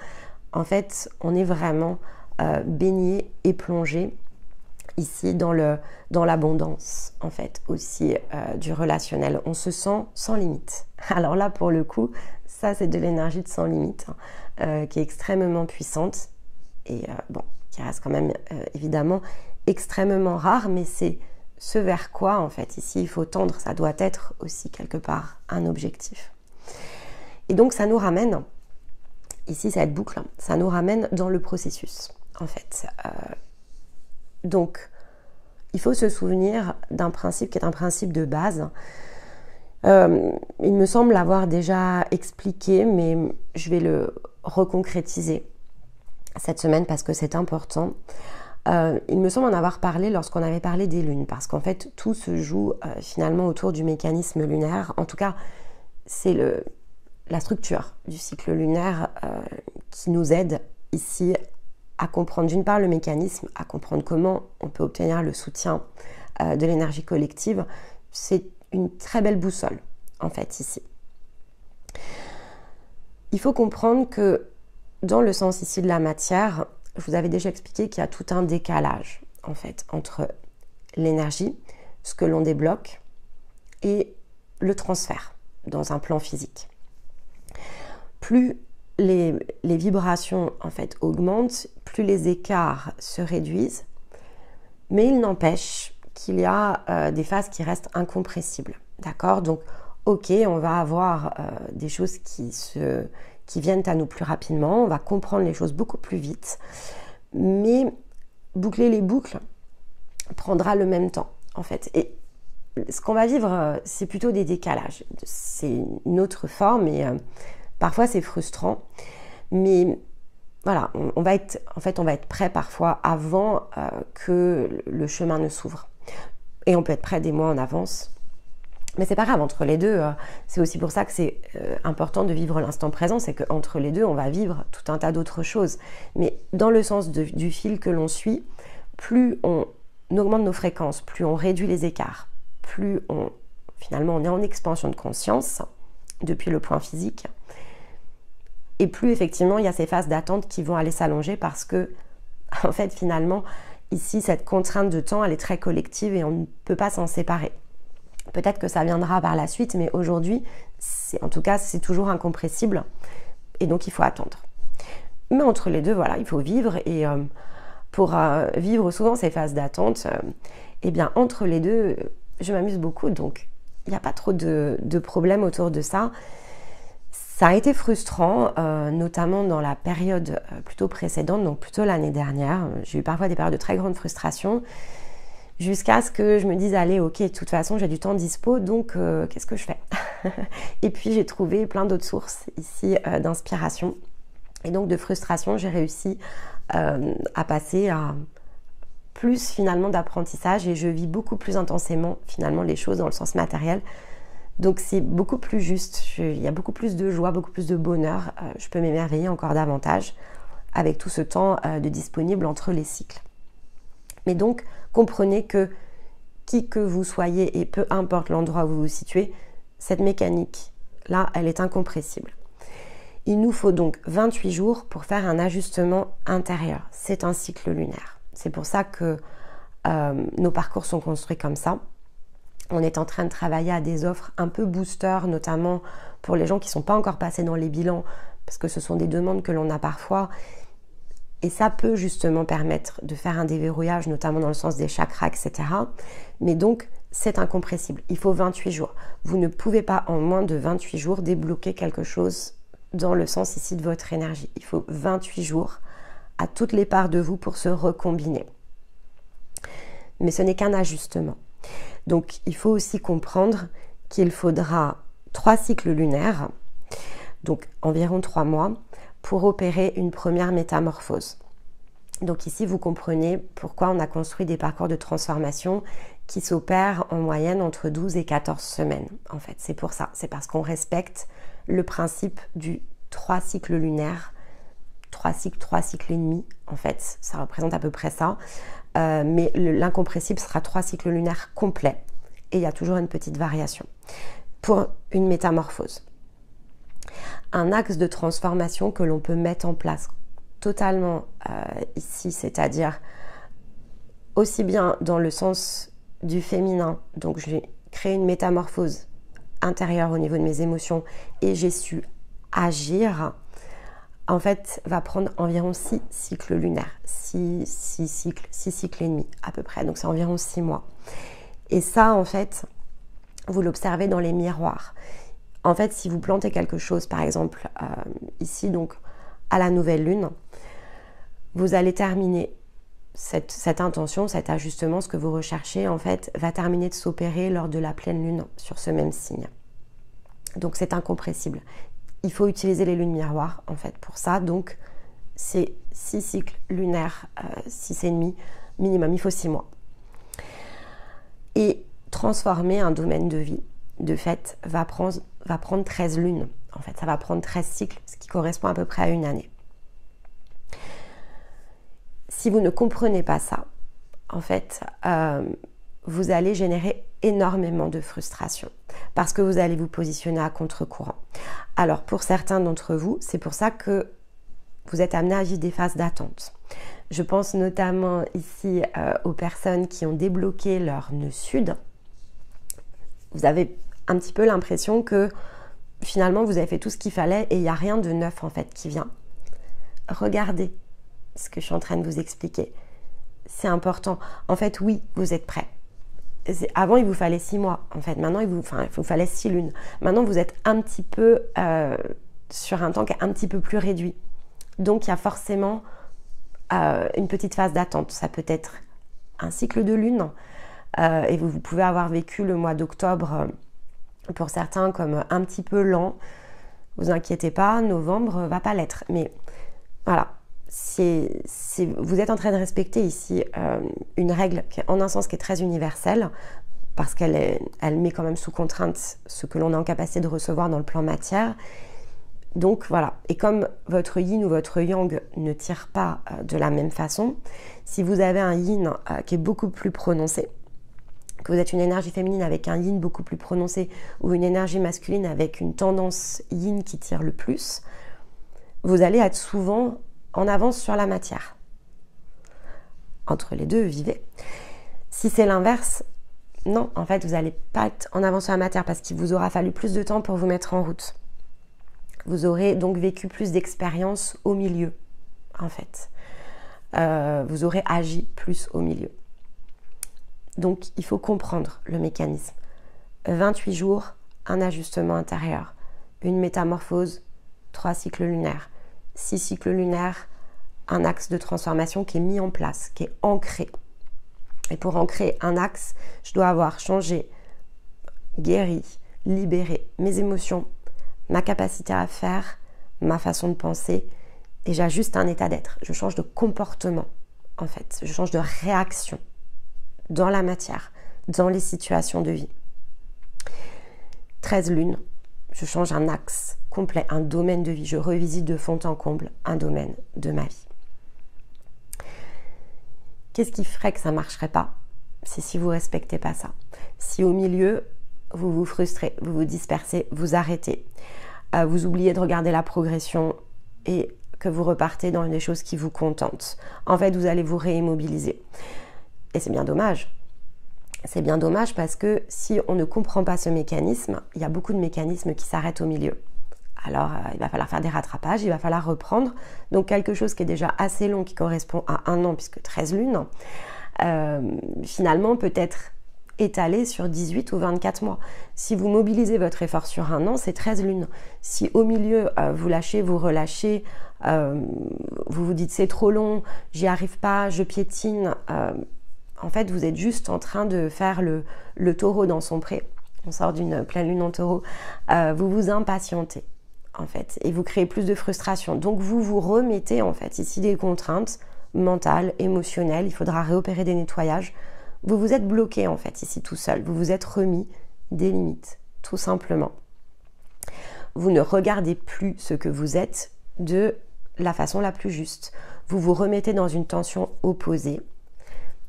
En fait, on est vraiment baigné et plongé ici dans l'abondance, en fait, aussi du relationnel. On se sent sans limite. Alors là, pour le coup, ça, c'est de l'énergie de sans limite, qui est extrêmement puissante et bon, qui reste quand même évidemment extrêmement rare, mais c'est ce vers quoi, en fait, ici, il faut tendre. Ça doit être aussi quelque part un objectif. Et donc, ça nous ramène, ici, cette boucle, ça nous ramène dans le processus, en fait. Donc, il faut se souvenir d'un principe qui est un principe de base. Il me semble l'avoir déjà expliqué, mais je vais le reconcrétiser cette semaine parce que c'est important. Il me semble en avoir parlé lorsqu'on avait parlé des lunes, parce qu'en fait, tout se joue finalement autour du mécanisme lunaire. En tout cas, c'est la structure du cycle lunaire qui nous aide ici à comprendre d'une part le mécanisme, à comprendre comment on peut obtenir le soutien de l'énergie collective. C'est une très belle boussole en fait ici. Il faut comprendre que dans le sens ici de la matière, je vous avais déjà expliqué qu'il y a tout un décalage en fait entre l'énergie, ce que l'on débloque et le transfert dans un plan physique. Plus les vibrations en fait augmentent, plus les écarts se réduisent, mais il n'empêche qu'il y a des phases qui restent incompressibles, d'accord? Donc, ok, on va avoir des choses qui viennent à nous plus rapidement, on va comprendre les choses beaucoup plus vite, mais boucler les boucles prendra le même temps, en fait. Et ce qu'on va vivre, c'est plutôt des décalages. C'est une autre forme et parfois c'est frustrant. Mais voilà, on va être prêt parfois avant que le chemin ne s'ouvre. Et on peut être prêt des mois en avance. Mais c'est pas grave, entre les deux, c'est aussi pour ça que c'est important de vivre l'instant présent, c'est qu'entre les deux, on va vivre tout un tas d'autres choses. Mais dans le sens du fil que l'on suit, plus on augmente nos fréquences, plus on réduit les écarts, plus finalement on est en expansion de conscience depuis le point physique, et plus effectivement il y a ces phases d'attente qui vont aller s'allonger parce que, en fait, finalement, ici, cette contrainte de temps, elle est très collective et on ne peut pas s'en séparer. Peut-être que ça viendra par la suite, mais aujourd'hui, en tout cas, c'est toujours incompressible et donc il faut attendre. Mais entre les deux, voilà, il faut vivre et pour vivre souvent ces phases d'attente, eh bien, entre les deux, je m'amuse beaucoup, donc il n'y a pas trop de problèmes autour de ça. Ça a été frustrant, notamment dans la période plutôt précédente, donc plutôt l'année dernière. J'ai eu parfois des périodes de très grande frustration, jusqu'à ce que je me dise, allez, ok, de toute façon, j'ai du temps dispo, donc qu'est-ce que je fais? Et puis, j'ai trouvé plein d'autres sources ici d'inspiration. Et donc, de frustration, j'ai réussi à passer à plus, finalement, d'apprentissage. Et je vis beaucoup plus intensément, finalement, les choses dans le sens matériel. Donc, c'est beaucoup plus juste. Il y a beaucoup plus de joie, beaucoup plus de bonheur. Je peux m'émerveiller encore davantage avec tout ce temps de disponible entre les cycles. Mais donc, comprenez que qui que vous soyez et peu importe l'endroit où vous vous situez, cette mécanique-là, elle est incompressible. Il nous faut donc 28 jours pour faire un ajustement intérieur. C'est un cycle lunaire. C'est pour ça que nos parcours sont construits comme ça. On est en train de travailler à des offres un peu booster, notamment pour les gens qui ne sont pas encore passés dans les bilans, parce que ce sont des demandes que l'on a parfois. Et ça peut justement permettre de faire un déverrouillage, notamment dans le sens des chakras, etc. Mais donc, c'est incompressible. Il faut 28 jours. Vous ne pouvez pas, en moins de 28 jours, débloquer quelque chose dans le sens ici de votre énergie. Il faut 28 jours à toutes les parts de vous pour se recombiner. Mais ce n'est qu'un ajustement. Donc, il faut aussi comprendre qu'il faudra 3 cycles lunaires, donc environ 3 mois, pour opérer une première métamorphose. Donc ici, vous comprenez pourquoi on a construit des parcours de transformation qui s'opèrent en moyenne entre 12 et 14 semaines. En fait, c'est pour ça. C'est parce qu'on respecte le principe du 3 cycles lunaires, 3 cycles et demi. En fait, ça représente à peu près ça. Mais l'incompressible sera 3 cycles lunaires complets. Et il y a toujours une petite variation pour une métamorphose. Un axe de transformation que l'on peut mettre en place totalement ici, c'est-à-dire aussi bien dans le sens du féminin, donc j'ai créé une métamorphose intérieure au niveau de mes émotions et j'ai su agir, en fait, va prendre environ 6 cycles lunaires, 6 cycles et demi à peu près, donc c'est environ 6 mois. Et ça, en fait, vous l'observez dans les miroirs. En fait, si vous plantez quelque chose, par exemple, ici, donc, à la nouvelle lune, vous allez terminer cette intention, cet ajustement, ce que vous recherchez, en fait, va terminer de s'opérer lors de la pleine lune sur ce même signe. Donc, c'est incompressible. Il faut utiliser les lunes miroirs, en fait, pour ça. Donc, c'est 6 cycles lunaires, 6 et demi minimum, il faut 6 mois. Et transformer un domaine de vie, de fait, va prendre 13 lunes. En fait, ça va prendre 13 cycles, ce qui correspond à peu près à une année. Si vous ne comprenez pas ça, en fait, vous allez générer énormément de frustration parce que vous allez vous positionner à contre-courant. Alors, pour certains d'entre vous, c'est pour ça que vous êtes amenés à vivre des phases d'attente. Je pense notamment ici aux personnes qui ont débloqué leur nœud sud. Vous avez un petit peu l'impression que finalement vous avez fait tout ce qu'il fallait et il n'y a rien de neuf en fait qui vient. Regardez ce que je suis en train de vous expliquer. C'est important. En fait, oui, vous êtes prêts. Avant, il vous fallait 6 mois. En fait, maintenant, il vous fallait 6 lunes. Maintenant, vous êtes un petit peu sur un temps qui est un petit peu plus réduit. Donc, il y a forcément une petite phase d'attente. Ça peut être un cycle de lune, et vous pouvez avoir vécu le mois d'octobre pour certains comme un petit peu lent. Vous inquiétez pas, novembre va pas l'être. Mais voilà, vous êtes en train de respecter ici une règle qui, en un sens, qui est très universelle, parce qu'elle met quand même sous contrainte ce que l'on est en capacité de recevoir dans le plan matière. Donc voilà, et comme votre yin ou votre yang ne tire pas de la même façon, si vous avez un yin qui est beaucoup plus prononcé, que vous êtes une énergie féminine avec un yin beaucoup plus prononcé, ou une énergie masculine avec une tendance yin qui tire le plus, vous allez être souvent en avance sur la matière. Entre les deux, vivez. Si c'est l'inverse, non, en fait, vous n'allez pas être en avance sur la matière parce qu'il vous aura fallu plus de temps pour vous mettre en route. Vous aurez donc vécu plus d'expériences au milieu, en fait. Vous aurez agi plus au milieu. Donc, il faut comprendre le mécanisme. 28 jours, un ajustement intérieur, une métamorphose, 3 cycles lunaires, 6 cycles lunaires, un axe de transformation qui est mis en place, qui est ancré. Et pour ancrer un axe, je dois avoir changé, guéri, libéré mes émotions, ma capacité à faire, ma façon de penser, et j'ajuste un état d'être. Je change de comportement, en fait. Je change de réaction dans la matière, dans les situations de vie. 13 lunes, je change un axe complet, un domaine de vie. Je revisite de fond en comble un domaine de ma vie. Qu'est-ce qui ferait que ça ne marcherait pas? C'est si vous ne respectez pas ça. Si au milieu, vous vous frustrez, vous vous dispersez, vous arrêtez, vous oubliez de regarder la progression et que vous repartez dans des choses qui vous contentent. En fait, vous allez vous réimmobiliser. Et c'est bien dommage. C'est bien dommage parce que si on ne comprend pas ce mécanisme, il y a beaucoup de mécanismes qui s'arrêtent au milieu. Alors, il va falloir faire des rattrapages, il va falloir reprendre. Donc, quelque chose qui est déjà assez long, qui correspond à 1 an, puisque 13 lunes, finalement peut être étalé sur 18 ou 24 mois. Si vous mobilisez votre effort sur 1 an, c'est 13 lunes. Si au milieu, vous lâchez, vous relâchez, vous vous dites c'est trop long, j'y arrive pas, je piétine, en fait, vous êtes juste en train de faire le taureau dans son pré. On sort d'une pleine lune en taureau. Vous vous impatientez, en fait, et vous créez plus de frustration. Donc, vous vous remettez, en fait, ici des contraintes mentales, émotionnelles. Il faudra réopérer des nettoyages. Vous vous êtes bloqué, en fait, ici tout seul. Vous vous êtes remis des limites, tout simplement. Vous ne regardez plus ce que vous êtes de la façon la plus juste. Vous vous remettez dans une tension opposée.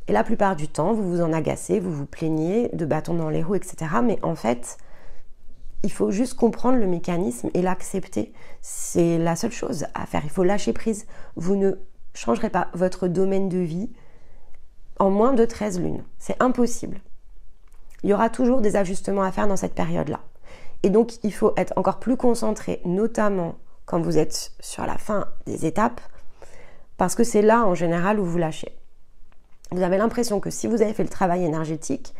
Et la plupart du temps, vous vous en agacez, vous vous plaignez de bâtons dans les roues, etc. Mais en fait, il faut juste comprendre le mécanisme et l'accepter. C'est la seule chose à faire. Il faut lâcher prise. Vous ne changerez pas votre domaine de vie en moins de 13 lunes. C'est impossible. Il y aura toujours des ajustements à faire dans cette période-là. Et donc, il faut être encore plus concentré, notamment quand vous êtes sur la fin des étapes, parce que c'est là, en général, où vous lâchez. Vous avez l'impression que si vous avez fait le travail énergétique,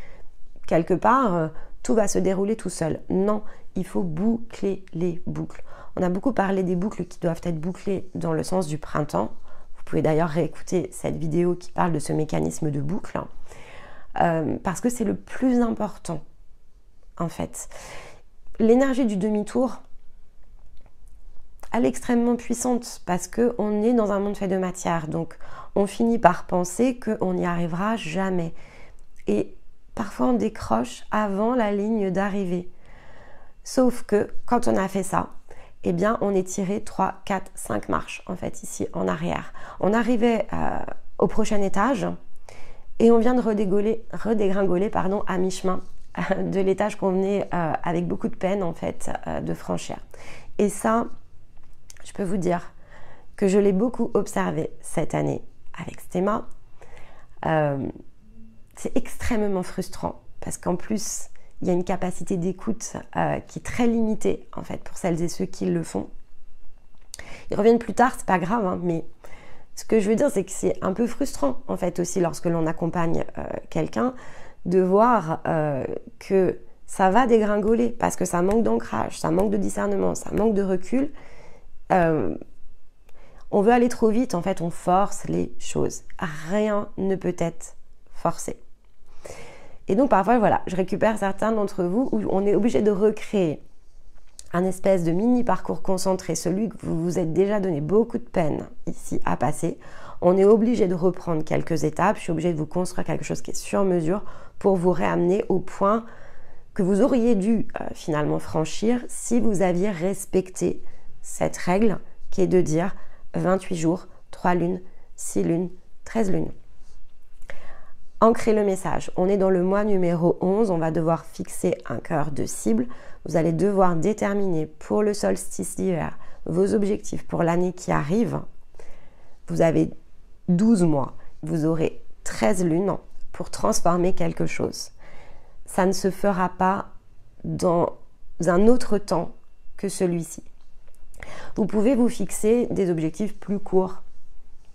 quelque part, tout va se dérouler tout seul. Non, il faut boucler les boucles. On a beaucoup parlé des boucles qui doivent être bouclées dans le sens du printemps. Vous pouvez d'ailleurs réécouter cette vidéo qui parle de ce mécanisme de boucle, parce que c'est le plus important, en fait. L'énergie du demi-tour, elle est extrêmement puissante parce qu'on est dans un monde fait de matière. Donc, on finit par penser qu'on n'y arrivera jamais. Et parfois, on décroche avant la ligne d'arrivée. Sauf que, quand on a fait ça, eh bien, on est tiré 3, 4, 5 marches, en fait, ici, en arrière. On arrivait au prochain étage et on vient de redégringoler à mi-chemin de l'étage qu'on venait avec beaucoup de peine, en fait, de franchir. Et ça, je peux vous dire que je l'ai beaucoup observé cette année avec Stéma. C'est extrêmement frustrant parce qu'en plus, il y a une capacité d'écoute qui est très limitée, en fait, pour celles et ceux qui le font. Ils reviennent plus tard, c'est pas grave, hein, mais ce que je veux dire, c'est que c'est un peu frustrant, en fait, aussi, lorsque l'on accompagne quelqu'un, de voir que ça va dégringoler parce que ça manque d'ancrage, ça manque de discernement, ça manque de recul. On veut aller trop vite, en fait, on force les choses. Rien ne peut être forcé. Et donc parfois, voilà, je récupère certains d'entre vous où on est obligé de recréer un espèce de mini parcours concentré, celui que vous vous êtes déjà donné beaucoup de peine ici à passer. On est obligé de reprendre quelques étapes, je suis obligée de vous construire quelque chose qui est sur mesure pour vous réamener au point que vous auriez dû finalement franchir si vous aviez respecté cette règle qui est de dire 28 jours, 3 lunes, 6 lunes, 13 lunes. Ancrez le message. On est dans le mois numéro 11, on va devoir fixer un cœur de cible. Vous allez devoir déterminer pour le solstice d'hiver vos objectifs pour l'année qui arrive. Vous avez 12 mois, vous aurez 13 lunes pour transformer quelque chose. Ça ne se fera pas dans un autre temps que celui-ci. Vous pouvez vous fixer des objectifs plus courts.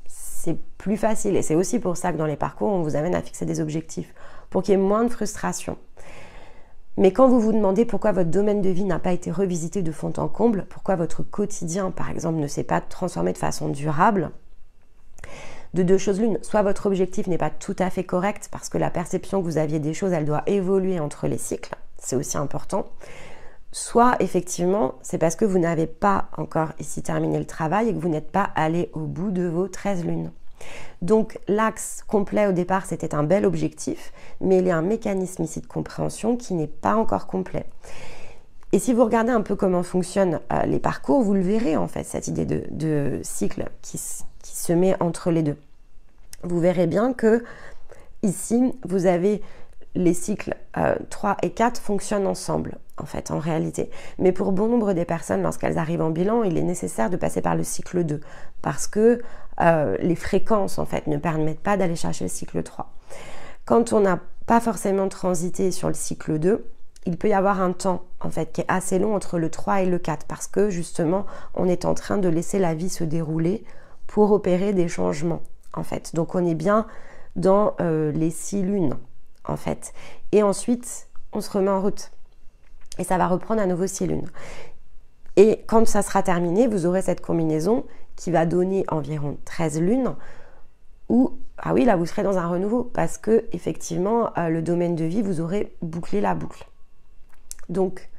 C'est plus facile et c'est aussi pour ça que dans les parcours, on vous amène à fixer des objectifs pour qu'il y ait moins de frustration. Mais quand vous vous demandez pourquoi votre domaine de vie n'a pas été revisité de fond en comble, pourquoi votre quotidien, par exemple, ne s'est pas transformé de façon durable, de deux choses l'une, soit votre objectif n'est pas tout à fait correct parce que la perception que vous aviez des choses, elle doit évoluer entre les cycles, c'est aussi important, soit effectivement, c'est parce que vous n'avez pas encore ici terminé le travail et que vous n'êtes pas allé au bout de vos 13 lunes. Donc l'axe complet au départ, c'était un bel objectif, mais il y a un mécanisme ici de compréhension qui n'est pas encore complet. Et si vous regardez un peu comment fonctionnent les parcours, vous le verrez en fait, cette idée de cycle qui se met entre les deux. Vous verrez bien que ici, vous avez les cycles 3 et 4 fonctionnent ensemble, en fait, en réalité. Mais pour bon nombre des personnes, lorsqu'elles arrivent en bilan, il est nécessaire de passer par le cycle 2, parce que les fréquences, en fait, ne permettent pas d'aller chercher le cycle 3. Quand on n'a pas forcément transité sur le cycle 2, il peut y avoir un temps, en fait, qui est assez long entre le 3 et le 4, parce que, justement, on est en train de laisser la vie se dérouler pour opérer des changements, en fait. Donc, on est bien dans les 6 lunes, en fait. Et ensuite, on se remet en route. Et ça va reprendre à nouveau 6 lunes. Et quand ça sera terminé, vous aurez cette combinaison qui va donner environ 13 lunes où, ah oui, là, vous serez dans un renouveau parce que, effectivement, le domaine de vie, vous aurez bouclé la boucle. Donc,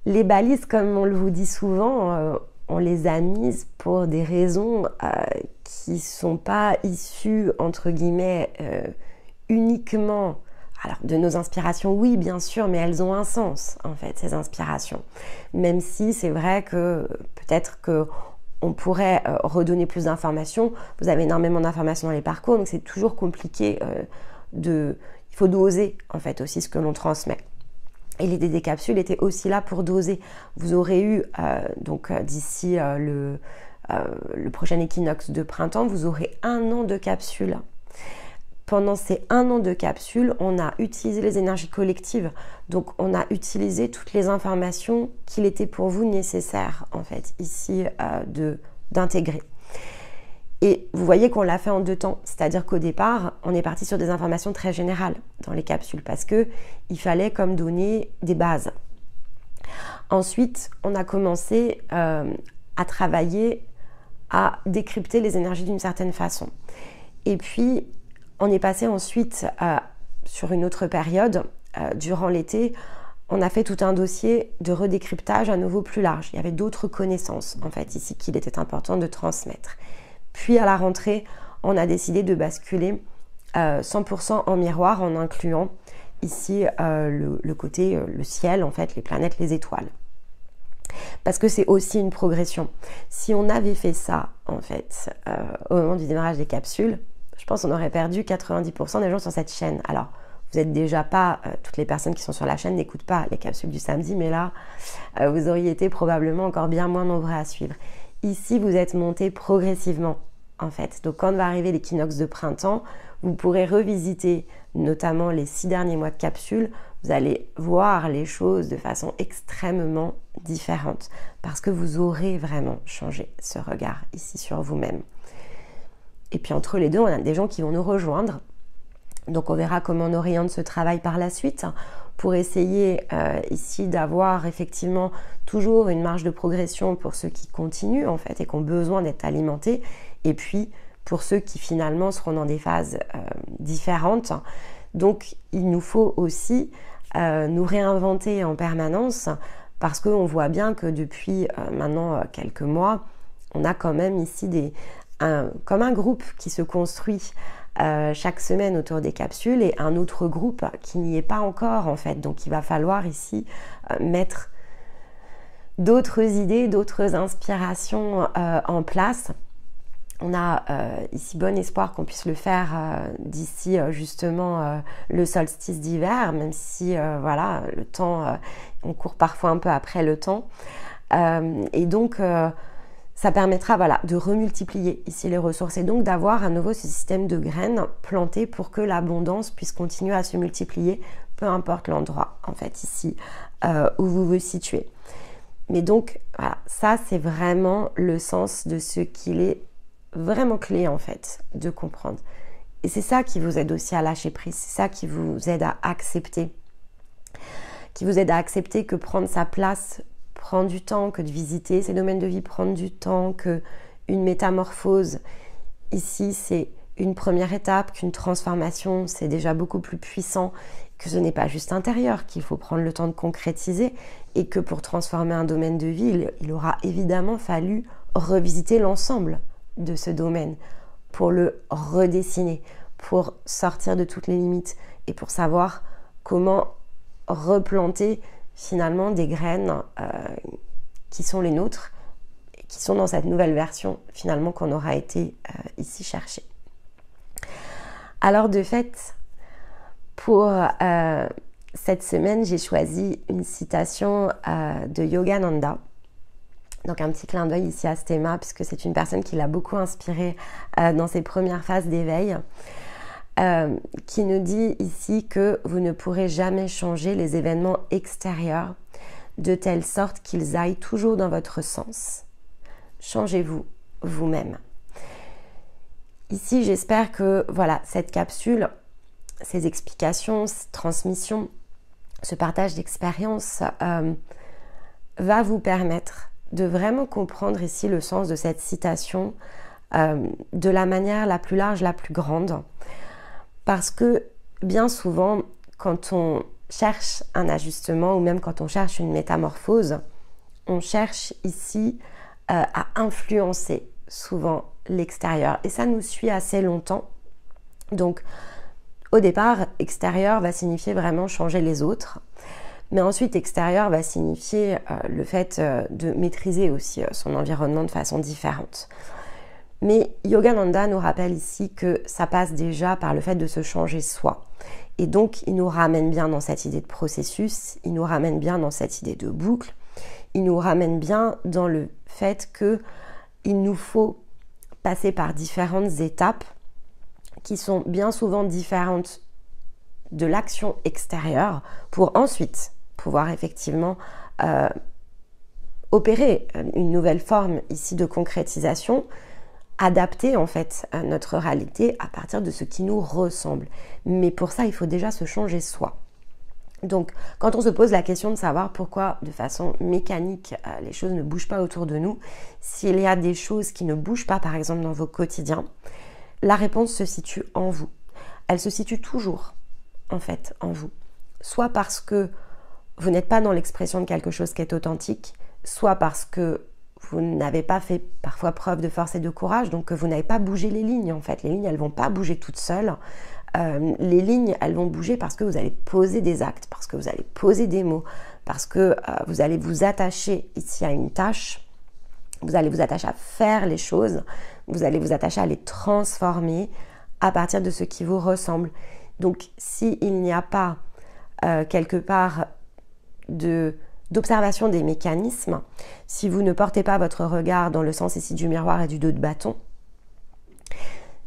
les balises, comme on le vous dit souvent, on les a mises pour des raisons qui ne sont pas issues, entre guillemets, uniquement alors de nos inspirations, oui bien sûr, mais elles ont un sens en fait, ces inspirations. Même si c'est vrai que peut-être qu'on pourrait redonner plus d'informations. Vous avez énormément d'informations dans les parcours, donc c'est toujours compliqué il faut doser en fait aussi ce que l'on transmet. Et l'idée des capsules était aussi là pour doser. Vous aurez eu d'ici le prochain équinoxe de printemps, vous aurez 1 an de capsules. Pendant ces 1 an de capsules, on a utilisé les énergies collectives. Donc, on a utilisé toutes les informations qu'il était pour vous nécessaire, en fait, ici, d'intégrer. Et vous voyez qu'on l'a fait en 2 temps. C'est-à-dire qu'au départ, on est parti sur des informations très générales dans les capsules parce qu'il fallait comme donner des bases. Ensuite, on a commencé à travailler, à décrypter les énergies d'une certaine façon. Et puis, on est passé ensuite sur une autre période, durant l'été, on a fait tout un dossier de redécryptage à nouveau plus large. Il y avait d'autres connaissances, en fait, ici qu'il était important de transmettre. Puis à la rentrée, on a décidé de basculer 100% en miroir en incluant ici le côté, le ciel, en fait, les planètes, les étoiles. Parce que c'est aussi une progression. Si on avait fait ça, en fait, au moment du démarrage des capsules, je pense qu'on aurait perdu 90% des gens sur cette chaîne. Alors, vous n'êtes déjà pas, toutes les personnes qui sont sur la chaîne n'écoutent pas les capsules du samedi, mais là, vous auriez été probablement encore bien moins nombreux à suivre. Ici, vous êtes montés progressivement, en fait. Donc, quand va arriver l'équinoxe de printemps, vous pourrez revisiter notamment les 6 derniers mois de capsules. Vous allez voir les choses de façon extrêmement différente parce que vous aurez vraiment changé ce regard ici sur vous-même. Et puis entre les deux, on a des gens qui vont nous rejoindre. Donc on verra comment on oriente ce travail par la suite pour essayer ici d'avoir effectivement toujours une marge de progression pour ceux qui continuent en fait et qui ont besoin d'être alimentés. Et puis pour ceux qui finalement seront dans des phases différentes, Donc il nous faut aussi nous réinventer en permanence, parce qu'on voit bien que depuis maintenant quelques mois, on a quand même ici comme un groupe qui se construit chaque semaine autour des capsules, et un autre groupe qui n'y est pas encore en fait. Donc il va falloir ici mettre d'autres idées, d'autres inspirations en place. On a ici bon espoir qu'on puisse le faire d'ici justement le solstice d'hiver, même si voilà, le temps, on court parfois un peu après le temps. Et donc ça permettra voilà, de remultiplier ici les ressources, et donc d'avoir à nouveau ce système de graines plantées pour que l'abondance puisse continuer à se multiplier, peu importe l'endroit en fait ici où vous vous situez. Mais donc voilà, ça c'est vraiment le sens de ce qu'il est vraiment clé en fait de comprendre. Et c'est ça qui vous aide aussi à lâcher prise, c'est ça qui vous aide à accepter, que prendre sa place prend du temps, que de visiter ces domaines de vie prend du temps, que une métamorphose ici c'est une première étape, qu'une transformation c'est déjà beaucoup plus puissant, que ce n'est pas juste intérieur, qu'il faut prendre le temps de concrétiser, et que pour transformer un domaine de vie, il aura évidemment fallu revisiter l'ensemble de ce domaine pour le redessiner, pour sortir de toutes les limites et pour savoir comment replanter finalement des graines qui sont les nôtres, et qui sont dans cette nouvelle version finalement qu'on aura été ici chercher. Alors de fait, pour cette semaine, j'ai choisi une citation de Yogananda. Donc un petit clin d'œil ici à Stéma, puisque c'est une personne qui l'a beaucoup inspirée dans ses premières phases d'éveil, qui nous dit ici que vous ne pourrez jamais changer les événements extérieurs de telle sorte qu'ils aillent toujours dans votre sens. Changez-vous vous-même. Ici, j'espère que voilà, cette capsule, ces explications, cette transmission, ce partage d'expériences va vous permettre de vraiment comprendre ici le sens de cette citation de la manière la plus large, la plus grande. Parce que bien souvent, quand on cherche un ajustement ou même quand on cherche une métamorphose, on cherche ici à influencer souvent l'extérieur. Et ça nous suit assez longtemps. Donc, au départ, extérieur va signifier vraiment changer les autres. Mais ensuite, extérieur va signifier le fait de maîtriser aussi son environnement de façon différente. Mais Yogananda nous rappelle ici que ça passe déjà par le fait de se changer soi. Et donc, il nous ramène bien dans cette idée de processus, il nous ramène bien dans cette idée de boucle, il nous ramène bien dans le fait qu'il nous faut passer par différentes étapes qui sont bien souvent différentes de l'action extérieure pour ensuite pouvoir effectivement opérer une nouvelle forme ici de concrétisation, adapter en fait notre réalité à partir de ce qui nous ressemble. Mais pour ça, il faut déjà se changer soi. Donc, quand on se pose la question de savoir pourquoi, de façon mécanique, les choses ne bougent pas autour de nous, s'il y a des choses qui ne bougent pas, par exemple, dans vos quotidiens, la réponse se situe en vous. Elle se situe toujours, en fait, en vous. Soit parce que vous n'êtes pas dans l'expression de quelque chose qui est authentique, soit parce que vous n'avez pas fait parfois preuve de force et de courage, donc que vous n'avez pas bougé les lignes, en fait. Les lignes, elles ne vont pas bouger toutes seules. Les lignes, elles vont bouger parce que vous allez poser des actes, parce que vous allez poser des mots, parce que vous allez vous attacher ici à une tâche, vous allez vous attacher à faire les choses, vous allez vous attacher à les transformer à partir de ce qui vous ressemble. Donc, s'il n'y a pas quelque part d'observation des mécanismes, si vous ne portez pas votre regard dans le sens ici du miroir et du dos de bâton,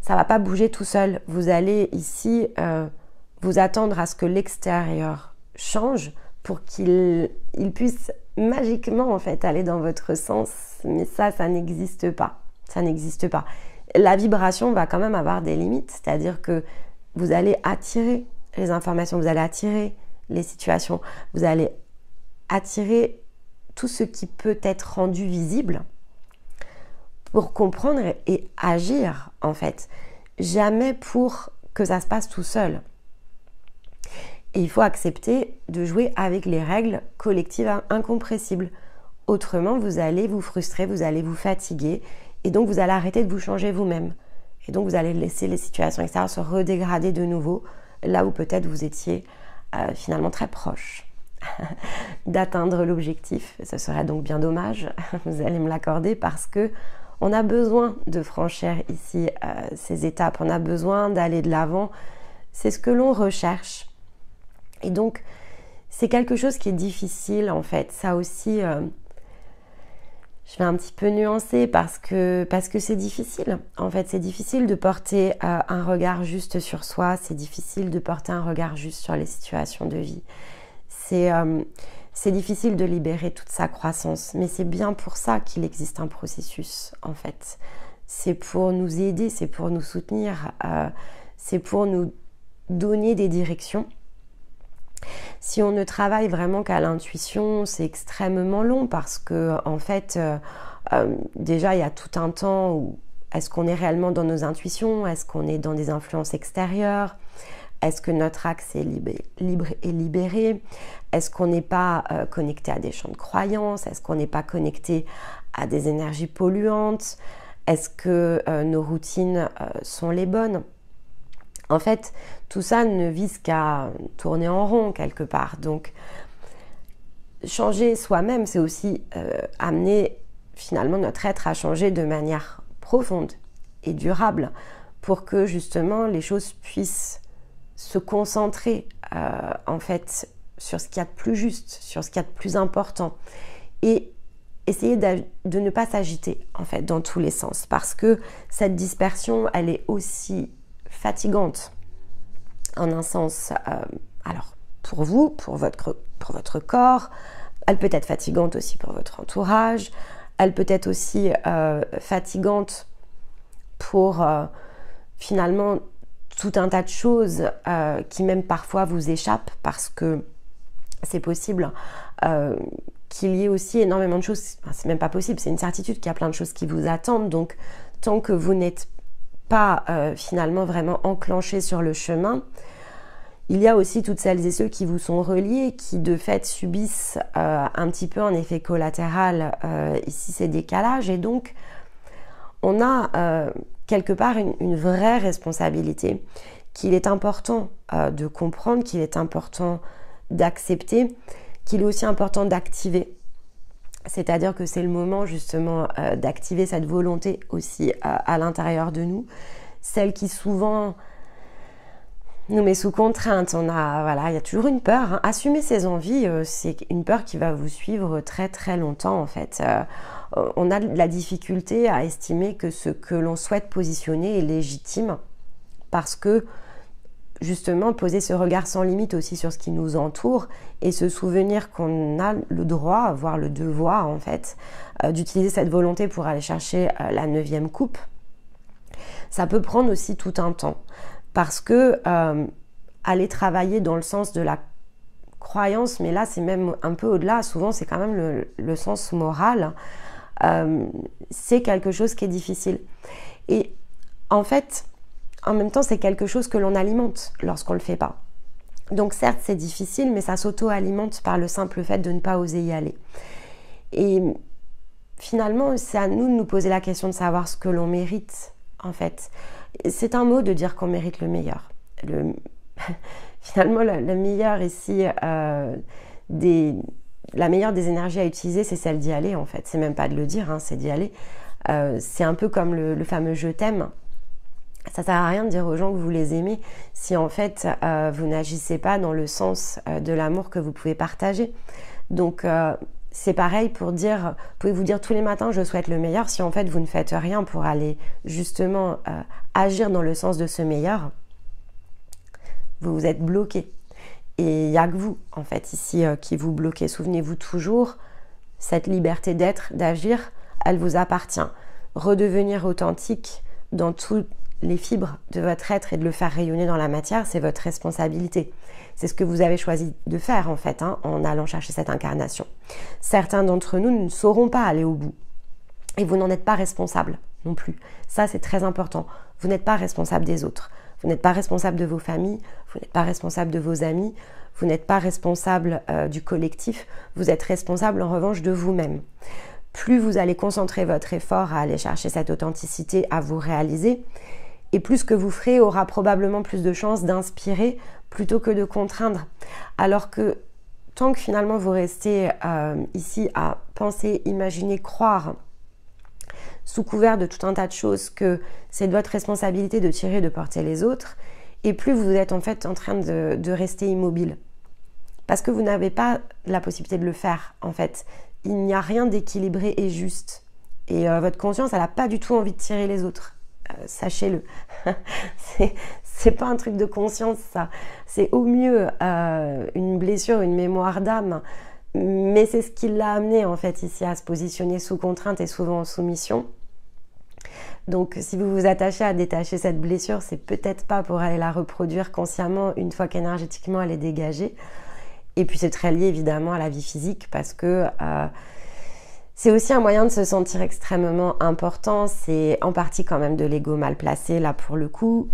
ça ne va pas bouger tout seul. Vous allez ici vous attendre à ce que l'extérieur change pour qu'il puisse magiquement en fait aller dans votre sens. Mais ça n'existe pas. Ça n'existe pas. La vibration va quand même avoir des limites, c'est-à-dire que vous allez attirer les informations, vous allez attirer les situations, vous allez attirer tout ce qui peut être rendu visible pour comprendre et agir en fait. Jamais pour que ça se passe tout seul. Et il faut accepter de jouer avec les règles collectives incompressibles. Autrement, vous allez vous frustrer, vous allez vous fatiguer, et donc vous allez arrêter de vous changer vous-même. Et donc vous allez laisser les situations extérieures se redégrader de nouveau, là où peut-être vous étiez finalement très proche d'atteindre l'objectif. Ce serait donc bien dommage, vous allez me l'accorder, parce que on a besoin de franchir ici ces étapes, on a besoin d'aller de l'avant, c'est ce que l'on recherche. Et donc, c'est quelque chose qui est difficile en fait. Ça aussi, je vais un petit peu nuancer parce que c'est difficile. En fait, c'est difficile de porter un regard juste sur soi, c'est difficile de porter un regard juste sur les situations de vie. C'est difficile de libérer toute sa croissance, mais c'est bien pour ça qu'il existe un processus en fait. C'est pour nous aider, c'est pour nous soutenir, c'est pour nous donner des directions. Si on ne travaille vraiment qu'à l'intuition, c'est extrêmement long parce que en fait, déjà il y a tout un temps où est-ce qu'on est réellement dans nos intuitions, est-ce qu'on est dans des influences extérieures, est-ce que notre axe est libre et libéré, est-ce qu'on n'est pas connecté à des champs de croyances, est-ce qu'on n'est pas connecté à des énergies polluantes, est-ce que nos routines sont les bonnes. En fait, tout ça ne vise qu'à tourner en rond quelque part. Donc, changer soi-même, c'est aussi amener finalement notre être à changer de manière profonde et durable pour que justement les choses puissent se concentrer en fait sur ce qu'il y a de plus juste, sur ce qu'il y a de plus important et essayer de ne pas s'agiter en fait dans tous les sens parce que cette dispersion, elle est aussi fatigante en un sens, alors pour vous, pour votre corps, elle peut être fatigante aussi pour votre entourage, elle peut être aussi fatigante pour finalement tout un tas de choses qui même parfois vous échappent parce que c'est possible qu'il y ait aussi énormément de choses, enfin, c'est même pas possible, c'est une certitude qu'il y a plein de choses qui vous attendent, donc tant que vous n'êtes pas finalement vraiment enclenché sur le chemin, il y a aussi toutes celles et ceux qui vous sont reliés, qui de fait subissent un petit peu un effet collatéral ici ces décalages, et donc on a quelque part une vraie responsabilité qu'il est important de comprendre, qu'il est important d'accepter, qu'il est aussi important d'activer. C'est-à-dire que c'est le moment justement d'activer cette volonté aussi à l'intérieur de nous, celle qui souvent nous met sous contrainte. Il y a toujours une peur, hein. Assumer ses envies, c'est une peur qui va vous suivre très très longtemps en fait. On a de la difficulté à estimer que ce que l'on souhaite positionner est légitime parce que justement poser ce regard sans limite aussi sur ce qui nous entoure et se souvenir qu'on a le droit, voire le devoir en fait, d'utiliser cette volonté pour aller chercher la 9e coupe, ça peut prendre aussi tout un temps parce que aller travailler dans le sens de la croyance, mais là c'est même un peu au-delà, souvent c'est quand même le sens moral, c'est quelque chose qui est difficile et en fait en même temps, c'est quelque chose que l'on alimente lorsqu'on ne le fait pas. Donc certes, c'est difficile, mais ça s'auto-alimente par le simple fait de ne pas oser y aller. Et finalement, c'est à nous de nous poser la question de savoir ce que l'on mérite, en fait. C'est un mot de dire qu'on mérite le meilleur. Finalement, le meilleur ici, la meilleure des énergies à utiliser, c'est celle d'y aller, en fait. C'est même pas de le dire, hein, c'est d'y aller. C'est un peu comme le fameux « je t'aime ». Ça sert à rien de dire aux gens que vous les aimez si en fait vous n'agissez pas dans le sens de l'amour que vous pouvez partager. Donc c'est pareil pour dire, pouvez-vous dire tous les matins je souhaite le meilleur si en fait vous ne faites rien pour aller justement agir dans le sens de ce meilleur, vous vous êtes bloqué. Et il n'y a que vous en fait ici qui vous bloquez. Souvenez-vous toujours, cette liberté d'être, d'agir, elle vous appartient. Redevenir authentique dans tout les fibres de votre être et de le faire rayonner dans la matière, c'est votre responsabilité. C'est ce que vous avez choisi de faire en fait, hein, en allant chercher cette incarnation. Certains d'entre nous ne sauront pas aller au bout et vous n'en êtes pas responsable non plus. Ça, c'est très important. Vous n'êtes pas responsable des autres. Vous n'êtes pas responsable de vos familles, vous n'êtes pas responsable de vos amis, vous n'êtes pas responsable du collectif, vous êtes responsable en revanche de vous-même. Plus vous allez concentrer votre effort à aller chercher cette authenticité, à vous réaliser, et plus ce que vous ferez aura probablement plus de chances d'inspirer plutôt que de contraindre. Alors que tant que finalement vous restez ici à penser, imaginer, croire, sous couvert de tout un tas de choses, que c'est de votre responsabilité de tirer, de porter les autres, et plus vous êtes en fait en train de rester immobile. Parce que vous n'avez pas la possibilité de le faire, en fait. Il n'y a rien d'équilibré et juste. Et votre conscience, elle n'a pas du tout envie de tirer les autres. Sachez-le. C'est pas un truc de conscience, ça. C'est au mieux une blessure, une mémoire d'âme. Mais c'est ce qui l'a amené, en fait, ici, à se positionner sous contrainte et souvent en soumission. Donc, si vous vous attachez à détacher cette blessure, c'est peut-être pas pour aller la reproduire consciemment une fois qu'énergétiquement elle est dégagée. Et puis, c'est très lié, évidemment, à la vie physique parce que c'est aussi un moyen de se sentir extrêmement important. C'est en partie quand même de l'ego mal placé. Là, pour le coup,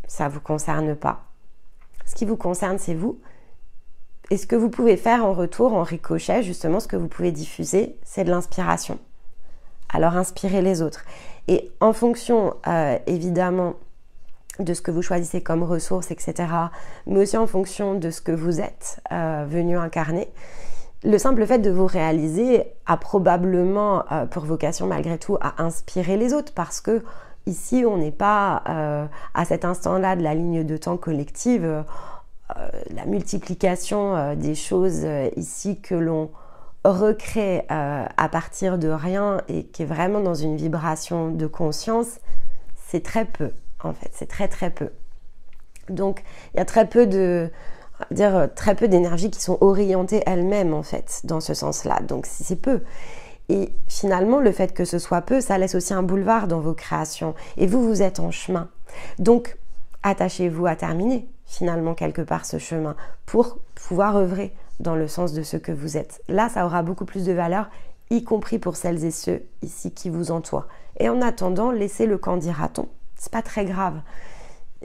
ça vous concerne pas. Ce qui vous concerne, c'est vous. Et ce que vous pouvez faire en retour, en ricochet, justement, ce que vous pouvez diffuser, c'est de l'inspiration. Alors, inspirez les autres. Et en fonction, évidemment, de ce que vous choisissez comme ressources, etc., mais aussi en fonction de ce que vous êtes venu incarner, le simple fait de vous réaliser a probablement pour vocation, malgré tout, à inspirer les autres, parce que ici, on n'est pas à cet instant-là de la ligne de temps collective, la multiplication des choses ici que l'on recrée à partir de rien et qui est vraiment dans une vibration de conscience, c'est très peu, en fait, c'est très très peu. Donc, il y a très peu d'énergies qui sont orientées elles-mêmes, en fait, dans ce sens-là. Donc, c'est peu. Et finalement, le fait que ce soit peu, ça laisse aussi un boulevard dans vos créations. Et vous, vous êtes en chemin. Donc, attachez-vous à terminer, finalement, quelque part, ce chemin pour pouvoir œuvrer dans le sens de ce que vous êtes. Là, ça aura beaucoup plus de valeur, y compris pour celles et ceux ici qui vous entourent. Et en attendant, laissez le camp dira-t-on. C'est pas très grave.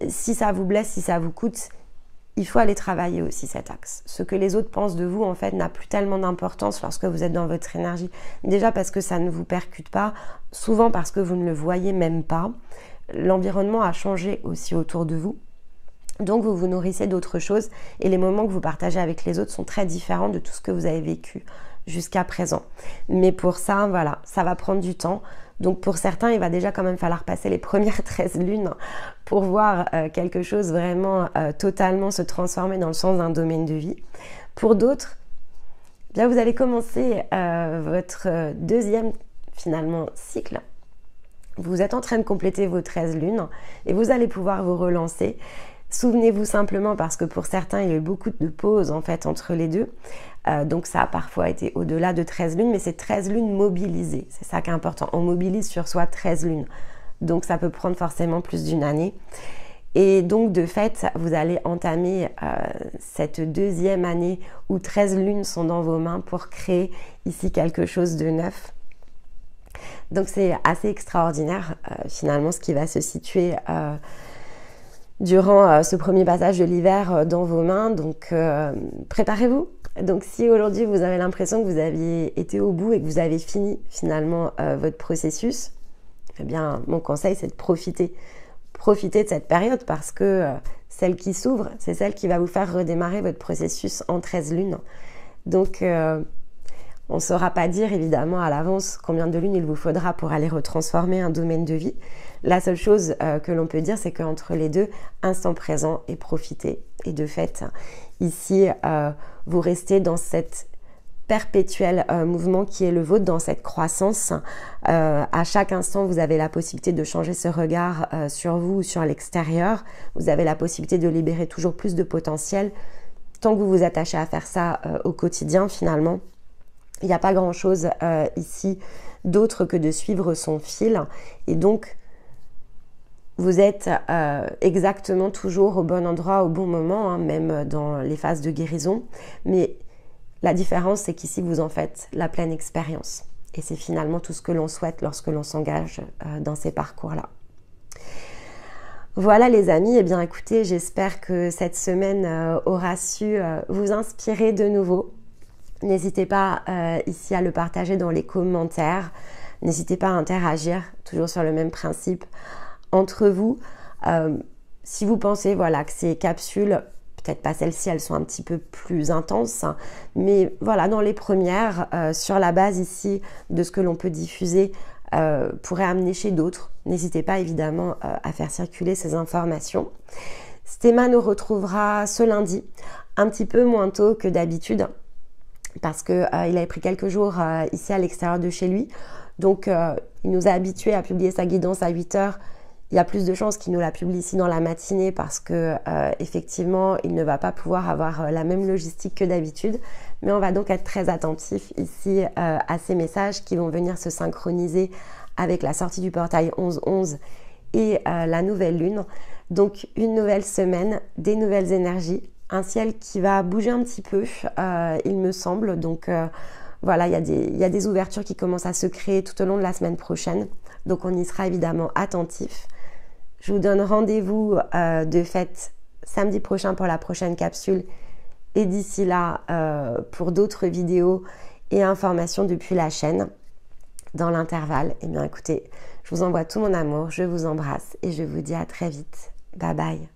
Si ça vous blesse, si ça vous coûte, il faut aller travailler aussi cet axe. Ce que les autres pensent de vous, en fait, n'a plus tellement d'importance lorsque vous êtes dans votre énergie. Déjà parce que ça ne vous percute pas, souvent parce que vous ne le voyez même pas. L'environnement a changé aussi autour de vous. Donc, vous vous nourrissez d'autres choses et les moments que vous partagez avec les autres sont très différents de tout ce que vous avez vécu jusqu'à présent. Mais pour ça, voilà, ça va prendre du temps. Donc, pour certains, il va déjà quand même falloir passer les premières 13 lunes pour voir quelque chose vraiment totalement se transformer dans le sens d'un domaine de vie. Pour d'autres, bien, vous allez commencer votre deuxième, finalement, cycle. Vous êtes en train de compléter vos 13 lunes et vous allez pouvoir vous relancer. Souvenez-vous simplement, parce que pour certains, il y a eu beaucoup de pauses en fait entre les deux. Donc ça a parfois été au-delà de 13 lunes, mais c'est 13 lunes mobilisées. C'est ça qui est important. On mobilise sur soi 13 lunes. Donc ça peut prendre forcément plus d'une année. Et donc de fait, vous allez entamer cette deuxième année où 13 lunes sont dans vos mains pour créer ici quelque chose de neuf. Donc c'est assez extraordinaire finalement ce qui va se situer durant ce premier passage de l'hiver dans vos mains. Donc préparez-vous. Donc si aujourd'hui vous avez l'impression que vous aviez été au bout et que vous avez fini finalement votre processus, eh bien mon conseil c'est de profiter de cette période parce que celle qui s'ouvre, c'est celle qui va vous faire redémarrer votre processus en 13 lunes. Donc on ne saura pas dire évidemment à l'avance combien de lunes il vous faudra pour aller retransformer un domaine de vie. La seule chose que l'on peut dire, c'est qu'entre les deux, instant présent et profiter. Et de fait, ici, vous restez dans cet perpétuel mouvement qui est le vôtre, dans cette croissance. À chaque instant, vous avez la possibilité de changer ce regard sur vous ou sur l'extérieur. Vous avez la possibilité de libérer toujours plus de potentiel. Tant que vous vous attachez à faire ça au quotidien, finalement, il n'y a pas grand-chose ici d'autre que de suivre son fil. Et donc, vous êtes exactement toujours au bon endroit, au bon moment, hein, même dans les phases de guérison. Mais la différence, c'est qu'ici, vous en faites la pleine expérience. Et c'est finalement tout ce que l'on souhaite lorsque l'on s'engage dans ces parcours-là. Voilà les amis, eh bien écoutez, j'espère que cette semaine aura su vous inspirer de nouveau. N'hésitez pas ici à le partager dans les commentaires. N'hésitez pas à interagir, toujours sur le même principe, entre vous. Si vous pensez voilà, que ces capsules, peut-être pas celles-ci, elles sont un petit peu plus intenses, mais voilà, dans les premières, sur la base ici de ce que l'on peut diffuser, pourrait amener chez d'autres. N'hésitez pas évidemment à faire circuler ces informations. Stéma nous retrouvera ce lundi, un petit peu moins tôt que d'habitude, parce qu'il avait pris quelques jours ici à l'extérieur de chez lui. Donc il nous a habitués à publier sa guidance à 8 h. Il y a plus de chances qu'il nous la publie ici dans la matinée parce que effectivement il ne va pas pouvoir avoir la même logistique que d'habitude. Mais on va donc être très attentif ici à ces messages qui vont venir se synchroniser avec la sortie du portail 11-11 et la nouvelle lune. Donc une nouvelle semaine, des nouvelles énergies, un ciel qui va bouger un petit peu, il me semble. Donc voilà, il y a des ouvertures qui commencent à se créer tout au long de la semaine prochaine. Donc on y sera évidemment attentif. Je vous donne rendez-vous de fait samedi prochain pour la prochaine capsule. Et d'ici là, pour d'autres vidéos et informations depuis la chaîne. Dans l'intervalle, eh bien écoutez, je vous envoie tout mon amour, je vous embrasse et je vous dis à très vite. Bye bye.